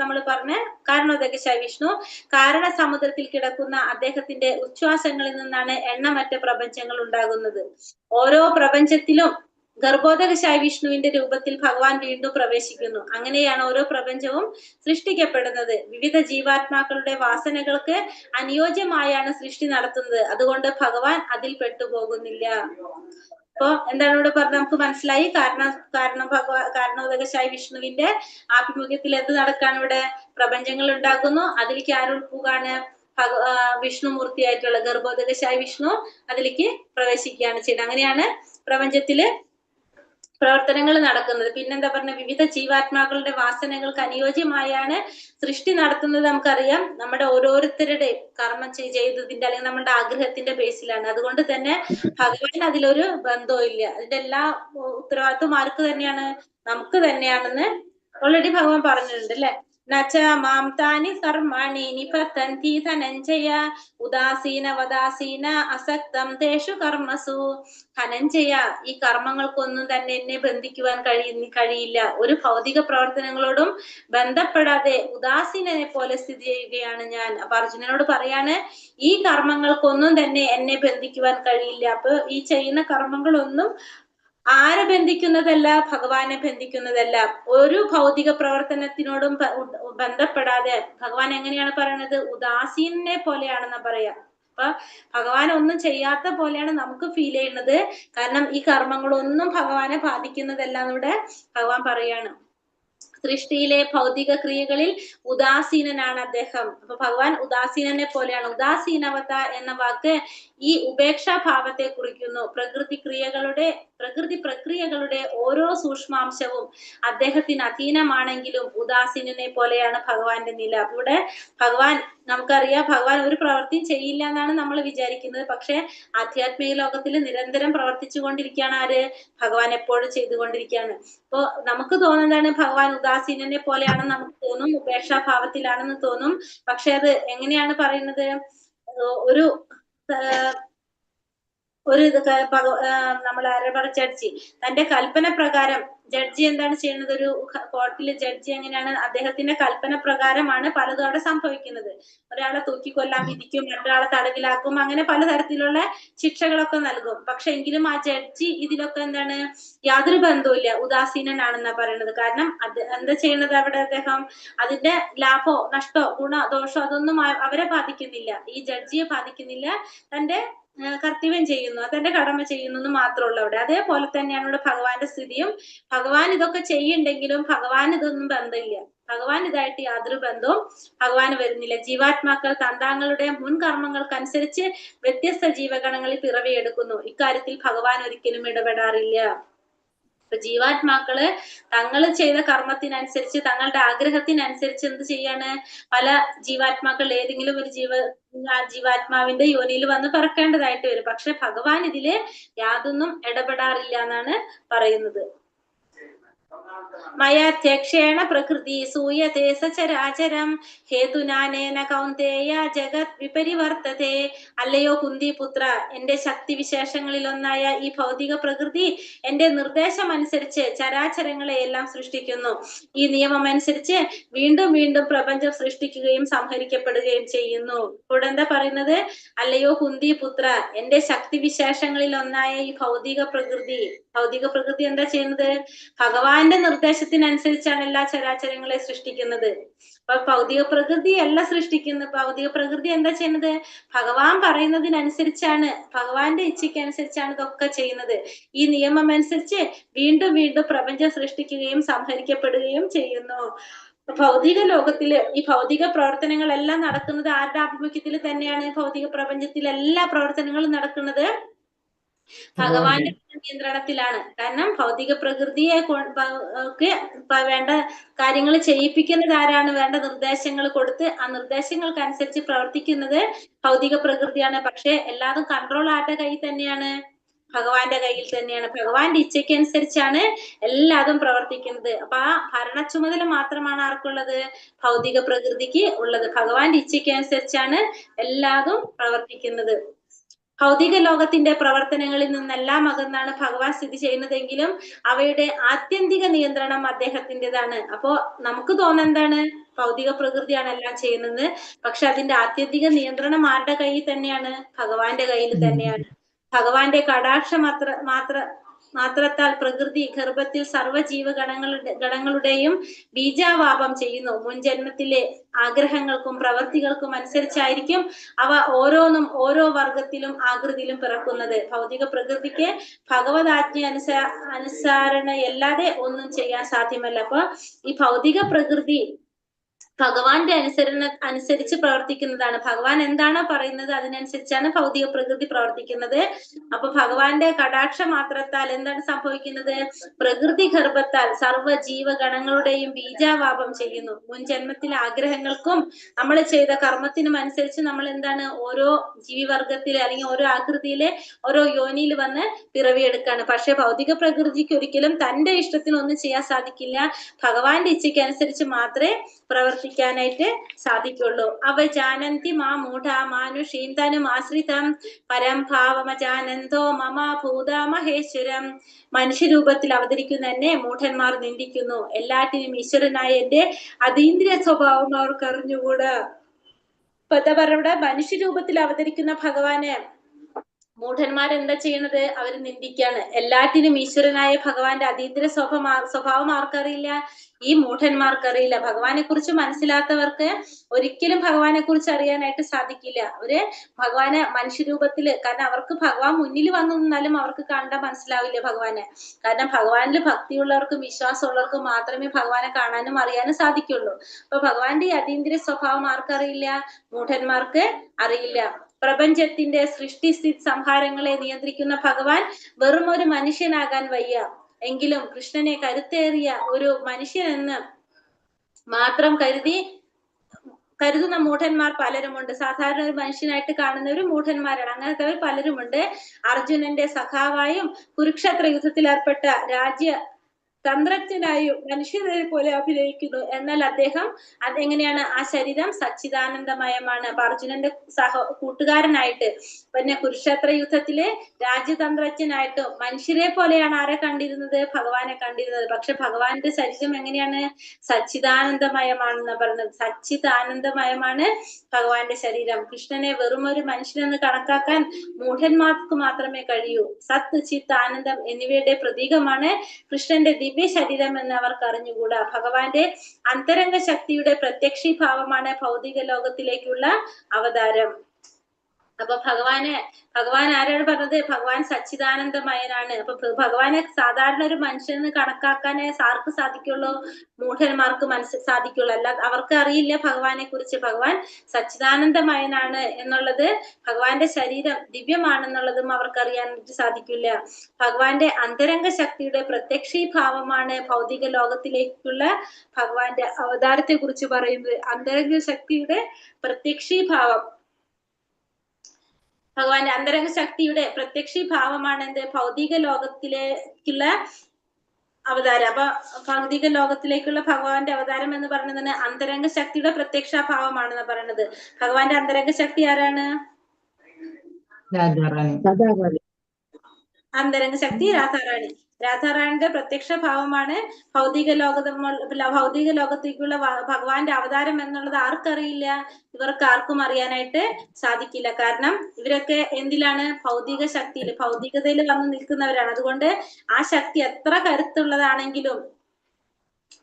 നമ്മൾ പറഞ്ഞ കാരണോദകശായി വിഷ്ണു, കാരണസമുദ്രത്തിൽ കിടക്കുന്ന അദ്ദേഹത്തിന്റെ ഉച്ഛ്വാസങ്ങളിൽ നിന്നാണ് എണ്ണമറ്റ പ്രപഞ്ചങ്ങൾ ഉണ്ടാകുന്നത്. ഓരോ പ്രപഞ്ചത്തിലും ഗർഭോദകശായി വിഷ്ണുവിന്റെ രൂപത്തിൽ ഭഗവാൻ വീണ്ടും പ്രവേശിക്കുന്നു. അങ്ങനെയാണ് ഓരോ പ്രപഞ്ചവും സൃഷ്ടിക്കപ്പെടുന്നത്. വിവിധ ജീവാത്മാക്കളുടെ വാസനകൾക്ക് അനുയോജ്യമായാണ് സൃഷ്ടി നടത്തുന്നത്. അതുകൊണ്ട് ഭഗവാൻ അതിൽ പെട്ടുപോകുന്നില്ല. അപ്പൊ എന്താണ് ഇവിടെ പറഞ്ഞത്? നമുക്ക് മനസ്സിലായി. കാരണോദകശായി വിഷ്ണുവിന്റെ ആഭിമുഖ്യത്തിൽ എന്ത് നടക്കാണ്? ഇവിടെ പ്രപഞ്ചങ്ങൾ ഉണ്ടാക്കുന്നു. അതിലേക്ക് ആരുൾപ്പുകാണ്? വിഷ്ണുമൂർത്തിയായിട്ടുള്ള ഗർഭോദകശായി വിഷ്ണു അതിലേക്ക് പ്രവേശിക്കുകയാണ് ചെയ്യുന്നത്. അങ്ങനെയാണ് പ്രപഞ്ചത്തില് പ്രവർത്തനങ്ങൾ നടക്കുന്നത്. പിന്നെന്താ പറഞ്ഞ, വിവിധ ജീവാത്മാക്കളുടെ വാസനകൾക്ക് അനുയോജ്യമായാണ് സൃഷ്ടി നടത്തുന്നത്. നമുക്കറിയാം, നമ്മുടെ ഓരോരുത്തരുടെ കർമ്മം ചെയ്തതിന്റെ അല്ലെങ്കിൽ നമ്മുടെ ആഗ്രഹത്തിന്റെ ബേസിലാണ്. അതുകൊണ്ട് തന്നെ ഭഗവാൻ അതിലൊരു ബന്ധവും ഇല്ല. അതിന്റെ എല്ലാ ഉത്തരവാദിത്വം ആർക്ക് തന്നെയാണ്? നമുക്ക് തന്നെയാണെന്ന് ഓൾറെഡി ഭഗവാൻ പറഞ്ഞിട്ടുണ്ട് അല്ലെ. നച മാം താനി കർമാണി നിപതന്തി ധനഞ്ജയ ഉദാസീന വദാസീന അസക്തം തേഷു കർമ്മസു. ധനഞ്ജയ, ഈ കർമ്മങ്ങൾക്കൊന്നും തന്നെ എന്നെ ബന്ധിക്കുവാൻ കഴിയില്ല. ഒരു ഭൗതിക പ്രവർത്തനങ്ങളോടും ബന്ധപ്പെടാതെ ഉദാസീനനെ പോലെ സ്ഥിതി ചെയ്യുകയാണ് ഞാൻ. അപ്പൊ അർജുനനോട് പറയാണ്, ഈ കർമ്മങ്ങൾക്കൊന്നും തന്നെ എന്നെ ബന്ധിക്കുവാൻ കഴിയില്ല. അപ്പൊ ഈ ചെയ്യുന്ന കർമ്മങ്ങളൊന്നും ആരെ ബന്ധിക്കുന്നതല്ല? ഭഗവാനെ ബന്ധിക്കുന്നതല്ല. ഒരു ഭൗതിക പ്രവർത്തനത്തിനോടും ബന്ധപ്പെടാതെ ഭഗവാൻ എങ്ങനെയാണ് പറയണത്? ഉദാസീനെ പോലെയാണെന്ന് പറയാ. അപ്പൊ ഭഗവാൻ ഒന്നും ചെയ്യാത്ത പോലെയാണ് നമുക്ക് ഫീൽ ചെയ്യുന്നത്. കാരണം ഈ കർമ്മങ്ങളൊന്നും ഭഗവാനെ ബാധിക്കുന്നതല്ല എന്നിവിടെ ഭഗവാൻ പറയാണ്. സൃഷ്ടിയിലെ ഭൗതിക ക്രിയകളിൽ ഉദാസീനനാണ് അദ്ദേഹം. അപ്പൊ ഭഗവാൻ ഉദാസീനനെ പോലെയാണ്. ഉദാസീനവത എന്ന വാക്ക് ഈ ഉപേക്ഷാഭാവത്തെ കുറിക്കുന്നു. പ്രകൃതി പ്രക്രിയകളുടെ ഓരോ സൂക്ഷ്മാംശവും അദ്ദേഹത്തിന് അധീനമാണെങ്കിലും ഉദാസീനനെ പോലെയാണ് ഭഗവാന്റെ നില. ഇവിടെ ഭഗവാൻ, നമുക്കറിയാം, ഭഗവാൻ ഒരു പ്രവൃത്തിയും ചെയ്യില്ല എന്നാണ് നമ്മൾ വിചാരിക്കുന്നത്. പക്ഷെ ആധ്യാത്മിക ലോകത്തിൽ നിരന്തരം പ്രവർത്തിച്ചു കൊണ്ടിരിക്കുകയാണ് ആര്? ഭഗവാൻ എപ്പോഴും ചെയ്തുകൊണ്ടിരിക്കുകയാണ്. അപ്പൊ നമുക്ക് തോന്നുന്നതാണ് ഭഗവാൻ ഉദാസീനനെ പോലെയാണെന്ന് നമുക്ക് തോന്നും, ഉപേക്ഷാഭാവത്തിലാണെന്ന് തോന്നും. പക്ഷെ അത് എങ്ങനെയാണ് പറയുന്നത്? ഒരു നമ്മൾ അരബറ ജഡ്ജി തന്റെ കൽപ്പന പ്രകാരം, ജഡ്ജി എന്താണ് ചെയ്യുന്നത്, ഒരു കോർട്ടിലെ ജഡ്ജി എങ്ങനെയാണ്, അദ്ദേഹത്തിന്റെ കൽപ്പന പ്രകാരമാണ് പലതും അവിടെ സംഭവിക്കുന്നത്. ഒരാളെ തൂക്കിക്കൊല്ലാൻ വിധിക്കും, മറ്റൊരാളെ തടവിലാക്കും, അങ്ങനെ പലതരത്തിലുള്ള ശിക്ഷകളൊക്കെ നൽകും. പക്ഷെ എങ്കിലും ആ ജഡ്ജി ഇതിലൊക്കെ എന്താണ്, യാതൊരു ബന്ധവുമില്ല, ഉദാസീനനാണെന്നാ പറയുന്നത്. കാരണം അത് എന്താ ചെയ്യുന്നത് അവിടെ അദ്ദേഹം, അതിന്റെ ലാഭോ നഷ്ടോ ഗുണോ ദോഷോ അതൊന്നും അവരെ ബാധിക്കുന്നില്ല, ഈ ജഡ്ജിയെ ബാധിക്കുന്നില്ല. തന്റെ കർത്തവ്യം ചെയ്യുന്നു, തന്റെ കടമ ചെയ്യുന്നു എന്ന് മാത്രമുള്ളൂ അവിടെ. അതേപോലെ തന്നെയാണ് ഇവിടെ ഭഗവാന്റെ സ്ഥിതിയും. ഭഗവാൻ ഇതൊക്കെ ചെയ്യുന്നുണ്ടെങ്കിലും ഭഗവാൻ ഇതൊന്നും ബന്ധമില്ല, ഭഗവാൻ ഇതായിട്ട് യാതൊരു ബന്ധവും ഭഗവാന് വരുന്നില്ല. ജീവാത്മാക്കൾ തന്താങ്ങളുടെ മുൻ കർമ്മങ്ങൾക്കനുസരിച്ച് വ്യത്യസ്ത ജീവഗണങ്ങളിൽ പിറവിയെടുക്കുന്നു. ഇക്കാര്യത്തിൽ ഭഗവാൻ ഒരിക്കലും ഇടപെടാറില്ല. ഇപ്പൊ ജീവാത്മാക്കള് തങ്ങൾ ചെയ്ത കർമ്മത്തിനനുസരിച്ച്, തങ്ങളുടെ ആഗ്രഹത്തിനനുസരിച്ച് എന്ത് ചെയ്യാണ്, പല ജീവാത്മാക്കൾ ഏതെങ്കിലും ഒരു ജീവാത്മാവിന്റെ യോനിയിൽ വന്ന് പിറക്കേണ്ടതായിട്ട് വരും. പക്ഷെ ഭഗവാൻ ഇതില് യാതൊന്നും ഇടപെടാറില്ല എന്നാണ് പറയുന്നത്. മയാധ്യക്ഷേണ പ്രകൃതി സൂയത്തെ സചരാചരം ഹേതുനാനേന കൗന്ദേയ ജഗത് വിപരിവർത്തതേ. അല്ലയോ കുന്തിപുത്ര, എന്റെ ശക്തി വിശേഷങ്ങളിൽ ഒന്നായ ഈ ഭൗതിക പ്രകൃതി എന്റെ നിർദ്ദേശം അനുസരിച്ച് ചരാചരങ്ങളെ എല്ലാം സൃഷ്ടിക്കുന്നു. ഈ നിയമം അനുസരിച്ച് വീണ്ടും വീണ്ടും പ്രപഞ്ചം സൃഷ്ടിക്കുകയും സംഹരിക്കപ്പെടുകയും ചെയ്യുന്നു. ഇവിടെ എന്താ പറയുന്നത്, അല്ലയോ കുന്തിപുത്ര, എന്റെ ശക്തി വിശേഷങ്ങളിൽ ഒന്നായ ഈ ഭൗതിക പ്രകൃതി എന്താ ചെയ്യുന്നത്, ഭഗവാന്റെ നിർദ്ദേശത്തിനനുസരിച്ചാണ് എല്ലാ ചരാചരങ്ങളെ സൃഷ്ടിക്കുന്നത്. അപ്പൊ ഭൗതിക പ്രകൃതി അല്ല സൃഷ്ടിക്കുന്നത്, ഭൗതിക പ്രകൃതി എന്താ ചെയ്യുന്നത്, ഭഗവാൻ പറയുന്നതിനനുസരിച്ചാണ്, ഭഗവാന്റെ ഇച്ഛയ്ക്ക് അനുസരിച്ചാണ് ഇതൊക്കെ ചെയ്യുന്നത്. ഈ നിയമം അനുസരിച്ച് വീണ്ടും വീണ്ടും പ്രപഞ്ചം സൃഷ്ടിക്കുകയും സംഹരിക്കപ്പെടുകയും ചെയ്യുന്നു. ഭൗതിക ലോകത്തില് ഈ ഭൗതിക പ്രവർത്തനങ്ങളെല്ലാം നടക്കുന്നത് ആരുടെ ആഭിമുഖ്യത്തിൽ തന്നെയാണ്, ഭൗതിക പ്രപഞ്ചത്തിലെ എല്ലാ പ്രവർത്തനങ്ങളും നടക്കുന്നത് ഭഗവാന്റെ നിയന്ത്രണത്തിലാണ്. കാരണം ഭൗതിക പ്രകൃതിയെ വേണ്ട കാര്യങ്ങൾ ചെയ്യിപ്പിക്കുന്നത് ആരാണ്, വേണ്ട നിർദ്ദേശങ്ങൾ കൊടുത്ത് ആ നിർദ്ദേശങ്ങൾക്കനുസരിച്ച് പ്രവർത്തിക്കുന്നത് ഭൗതിക പ്രകൃതിയാണ്. പക്ഷെ എല്ലാതും കൺട്രോൾ ആരുടെ കയ്യിൽ തന്നെയാണ്, ഭഗവാന്റെ കയ്യിൽ തന്നെയാണ്. ഭഗവാന്റെ ഇച്ഛയ്ക്ക് അനുസരിച്ചാണ് എല്ലാതും പ്രവർത്തിക്കുന്നത്. അപ്പൊ ആ ഭരണ ചുമതല മാത്രമാണ് ആർക്കുള്ളത്, ഭൗതിക പ്രകൃതിക്ക് ഉള്ളത്. ഭഗവാന്റെ ഇച്ഛയ്ക്ക് അനുസരിച്ചാണ് എല്ലാതും പ്രവർത്തിക്കുന്നത്. ഭൗതിക ലോകത്തിന്റെ പ്രവർത്തനങ്ങളിൽ നിന്നെല്ലാം അകന്നാണ് ഭഗവാൻ സ്ഥിതി ചെയ്യുന്നതെങ്കിലും അവയുടെ ആത്യന്തിക നിയന്ത്രണം അദ്ദേഹത്തിൻ്റെതാണ്. അപ്പോ നമുക്ക് തോന്നുന്നതാണ്, ഭൗതിക പ്രകൃതിയാണ് എല്ലാം ചെയ്യുന്നത്. പക്ഷെ അതിന്റെ ആത്യന്തിക നിയന്ത്രണം ആരുടെ കയ്യിൽ തന്നെയാണ്, ഭഗവാന്റെ കയ്യിൽ തന്നെയാണ്. ഭഗവാന്റെ കടാക്ഷം മാത്രത്താൽ പ്രകൃതി ഗർഭത്തിൽ സർവ്വജീവഗണങ്ങളുടെയും ബീജാവാപം ചെയ്യുന്നു. മുൻജന്മത്തിലെ ആഗ്രഹങ്ങൾക്കും പ്രവർത്തികൾക്കും അനുസരിച്ചായിരിക്കും അവ ഓരോന്നും ഓരോ വർഗത്തിലും ആകൃതിയിലും പിറക്കുന്നത്. ഭൗതിക പ്രകൃതിക്ക് ഭഗവതാജ്ഞ അനുസരണയല്ലാതെ ഒന്നും ചെയ്യാൻ സാധ്യമല്ല. അപ്പൊ ഈ ഭൗതിക പ്രകൃതി ഭഗവാന്റെ അനുസരിച്ച് പ്രവർത്തിക്കുന്നതാണ്. ഭഗവാൻ എന്താണോ പറയുന്നത് അതിനനുസരിച്ചാണ് ഭൗതിക പ്രകൃതി പ്രവർത്തിക്കുന്നത്. അപ്പൊ ഭഗവാന്റെ കടാക്ഷ മാത്രത്താൽ എന്താണ് സംഭവിക്കുന്നത്, പ്രകൃതി ഗർഭത്താൽ സർവ്വ ജീവഗണങ്ങളുടെയും ബീജാവാപം ചെയ്യുന്നു. മുൻ ജന്മത്തിലെ ആഗ്രഹങ്ങൾക്കും നമ്മൾ ചെയ്ത കർമ്മത്തിനും അനുസരിച്ച് നമ്മൾ എന്താണ്, ഓരോ ജീവിവർഗത്തിലെ അല്ലെങ്കിൽ ഓരോ ആകൃതിയിലെ ഓരോ യോനിയിൽ വന്ന് പിറവിയെടുക്കാണ്. പക്ഷെ ഭൗതിക പ്രകൃതിക്ക് ഒരിക്കലും തന്റെ ഇഷ്ടത്തിനൊന്നും ചെയ്യാൻ സാധിക്കില്ല. ഭഗവാന്റെ ഇച്ഛയ്ക്ക് അനുസരിച്ച് മാത്രമേ പ്രവർത്തിക്കാനായിട്ട് സാധിക്കുള്ളൂ. അവജാനന്തി മാ മൂഢ മാനുഷീം തനും ആശ്രിതം പരം ഭാവമജാനന്തോ മമ ഭൂത മഹേശ്വരം. മനുഷ്യരൂപത്തിൽ അവതരിക്കുന്ന എന്നെ മൂഢന്മാർ നിന്ദിക്കുന്നു. എല്ലാറ്റിനും ഈശ്വരനായ എന്റെ അതീന്ദ്രിയ സ്വഭാവം അവർക്ക് അറിഞ്ഞുകൂടാ. ഇപ്പൊ എന്താ പറയുക, മനുഷ്യരൂപത്തിൽ അവതരിക്കുന്ന ഭഗവാന് മൂഢന്മാരെന്താ ചെയ്യണത്, അവർ നിന്ദിക്കാണ്. എല്ലാറ്റിനും ഈശ്വരനായ ഭഗവാന്റെ അതീന്ദ്രിയ സ്വഭാവം ആർക്കറിയില്ല, ഈ മൂഢന്മാർക്കറിയില്ല. ഭഗവാനെ കുറിച്ച് മനസ്സിലാത്തവർക്ക് ഒരിക്കലും ഭഗവാനെ കുറിച്ച് അറിയാനായിട്ട് സാധിക്കില്ല. അവര് ഭഗവാനെ മനുഷ്യരൂപത്തില്, കാരണം അവർക്ക് ഭഗവാൻ മുന്നിൽ വന്നു നിന്നാലും അവർക്ക് കണ്ടാൽ മനസ്സിലാവില്ല ഭഗവാനെ. കാരണം ഭഗവാനിൽ ഭക്തിയുള്ളവർക്കും വിശ്വാസമുള്ളവർക്കും മാത്രമേ ഭഗവാനെ കാണാനും അറിയാനും സാധിക്കുള്ളൂ. അപ്പൊ ഭഗവാന്റെ അതീന്ദ്രിയ സ്വഭാവം ആർക്കറിയില്ല, മൂഢന്മാർക്ക് അറിയില്ല. പ്രപഞ്ചത്തിന്റെ സൃഷ്ടിസ്ഥിതി സംഹാരങ്ങളെ നിയന്ത്രിക്കുന്ന ഭഗവാൻ വെറും ഒരു മനുഷ്യനാകാൻ വയ്യ. എങ്കിലും കൃഷ്ണനെ കരുത്തേറിയ ഒരു മനുഷ്യനെന്ന് മാത്രം കരുതുന്ന മൂഢന്മാർ പലരുമുണ്ട്. സാധാരണ ഒരു മനുഷ്യനായിട്ട് കാണുന്നവർ മൂഢന്മാരാണ്. അങ്ങനത്തെ പലരുമുണ്ട്. അർജുനന്റെ സഖാവായും കുരുക്ഷേത്ര യുദ്ധത്തിൽ ഏർപ്പെട്ട തന്ത്രജ്ഞനായും മനുഷ്യരെ പോലെ അഭിനയിക്കുന്നു. എന്നാൽ അദ്ദേഹം അതെങ്ങനെയാണ്? ആ ശരീരം സച്ചിദാനന്ദമയമാണ്. അപ്പൊ അർജുനന്റെ കൂട്ടുകാരനായിട്ട് പിന്നെ കുരുക്ഷേത്ര യുദ്ധത്തിലെ രാജ്യതന്ത്രജ്ഞനായിട്ട് മനുഷ്യരെ പോലെയാണ് ആരെ കണ്ടിരുന്നത്? ഭഗവാനെ കണ്ടിരുന്നത്. പക്ഷെ ഭഗവാന്റെ ശരീരം എങ്ങനെയാണ്? സച്ചിദാനന്ദമയമാണെന്ന് പറയുന്നത്. സച്ചിദാനന്ദമയമാണ് ഭഗവാന്റെ ശരീരം. കൃഷ്ണനെ വെറും ഒരു മനുഷ്യനെന്ന് കണക്കാക്കാൻ മൂഢന്മാർക്ക് മാത്രമേ കഴിയൂ. സത്ത്, ചിത്ത്, ആനന്ദം എന്നിവയുടെ പ്രതീകമാണ് കൃഷ്ണന്റെ ദിവ്യ ശരീരം എന്ന് അവർക്ക് അറിഞ്ഞുകൂടാ. ഭഗവാന്റെ അന്തരംഗ ശക്തിയുടെ പ്രത്യക്ഷീഭാവമാണ് ഭൗതിക ലോകത്തിലേക്കുള്ള അവതാരം. അപ്പൊ ഭഗവാൻ ആരാണ് പറഞ്ഞത്? ഭഗവാൻ സച്ചിദാനന്ദമയനാണ്. അപ്പൊ ഭഗവാനെ സാധാരണ ഒരു മനുഷ്യന് കണക്കാക്കാനേ ആർക്ക് സാധിക്കുള്ളൂ? മൂഢന്മാർക്ക് സാധിക്കുള്ളൂ. അല്ലാതെ അവർക്ക് അറിയില്ല ഭഗവാനെ കുറിച്ച്. ഭഗവാൻ സച്ചിദാനന്ദമയനാണ് എന്നുള്ളത്, ഭഗവാന്റെ ശരീരം ദിവ്യമാണെന്നുള്ളതും അവർക്ക് അറിയാനായിട്ട് സാധിക്കില്ല. ഭഗവാന്റെ അന്തരംഗ ശക്തിയുടെ പ്രത്യക്ഷീഭാവമാണ് ഭൗതിക ലോകത്തിലേക്കുള്ള ഭഗവാന്റെ അവതാരത്തെ കുറിച്ച് പറയുന്നത്. അന്തരംഗ ശക്തിയുടെ പ്രത്യക്ഷീഭാവം, ഭഗവാന്റെ അന്തരംഗ ശക്തിയുടെ പ്രത്യക്ഷീഭാവമാണ് എന്ത്? ഭൗതിക ലോകത്തിലേക്കുള്ള അവതാരം. അപ്പൊ ഭൗതിക ലോകത്തിലേക്കുള്ള ഭഗവാന്റെ അവതാരം എന്ന് പറയുന്നത് അന്തരംഗ ശക്തിയുടെ പ്രത്യക്ഷഭാവമാണെന്ന് പറയുന്നത്. ഭഗവാന്റെ അന്തരംഗ ശക്തി ആരാണ്? അന്തരംഗ ശക്തി രാധാറാണി. രാധാറാണിയുടെ പ്രത്യക്ഷ ഭാവമാണ് ഭൗതിക ലോകത്തേക്കുള്ള ഭഗവാന്റെ അവതാരം എന്നുള്ളത് ആർക്കറിയില്ല? ഇവർക്ക് ആർക്കും അറിയാനായിട്ട് സാധിക്കില്ല. കാരണം ഇവരൊക്കെ എന്തിലാണ്? ഭൗതിക ശക്തിയിൽ, ഭൗതികതയിൽ വന്ന് നിൽക്കുന്നവരാണ്. അതുകൊണ്ട് ആ ശക്തി എത്ര കരുത്തുള്ളതാണെങ്കിലും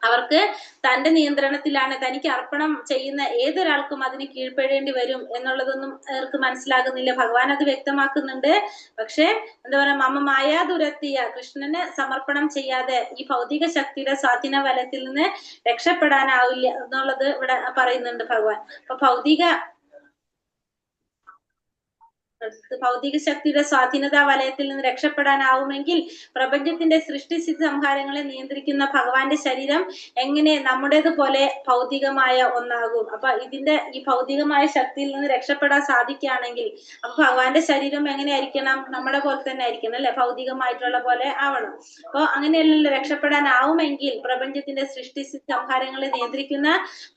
അവർക്ക് തന്റെ നിയന്ത്രണത്തിലാണ്. തനിക്ക് അർപ്പണം ചെയ്യുന്ന ഏതൊരാൾക്കും അതിന് കീഴ്പ്പെടേണ്ടി വരും എന്നുള്ളതൊന്നും അവർക്ക് മനസ്സിലാകുന്നില്ല. ഭഗവാൻ അത് വ്യക്തമാക്കുന്നുണ്ട്. പക്ഷെ എന്താ പറയാ, മമ മായാതുരത്തിയ, കൃഷ്ണന് സമർപ്പണം ചെയ്യാതെ ഈ ഭൗതിക ശക്തിയുടെ സ്വാധീന വലയത്തിൽ നിന്ന് രക്ഷപ്പെടാനാവില്ല എന്നുള്ളത് ഇവിടെ പറയുന്നുണ്ട് ഭഗവാൻ. അപ്പൊ ഭൗതിക ശക്തിയുടെ സ്വാധീനതാ വലയത്തിൽ നിന്ന് രക്ഷപ്പെടാനാവുമെങ്കിൽ പ്രപഞ്ചത്തിന്റെ സൃഷ്ടിസ്ഥിതി സംഹാരങ്ങളെ നിയന്ത്രിക്കുന്ന ഭഗവാന്റെ ശരീരം എങ്ങനെ നമ്മുടേതുപോലെ ഭൗതികമായ ഒന്നാകും? അപ്പൊ ഈ ഭൗതികമായ ശക്തിയിൽ നിന്ന് രക്ഷപ്പെടാൻ സാധിക്കുകയാണെങ്കിൽ അപ്പൊ ഭഗവാന്റെ ശരീരം എങ്ങനെയായിരിക്കണം? നമ്മുടെ പോലെ തന്നെ ആയിരിക്കണം അല്ലെ? ഭൗതികമായിട്ടുള്ള പോലെ ആവണം. അപ്പൊ അങ്ങനെയല്ലല്ലോ രക്ഷപ്പെടാനാവുമെങ്കിൽ പ്രപഞ്ചത്തിന്റെ സൃഷ്ടിസ്ഥിതി സംഹാരങ്ങളെ നിയന്ത്രിക്കുന്ന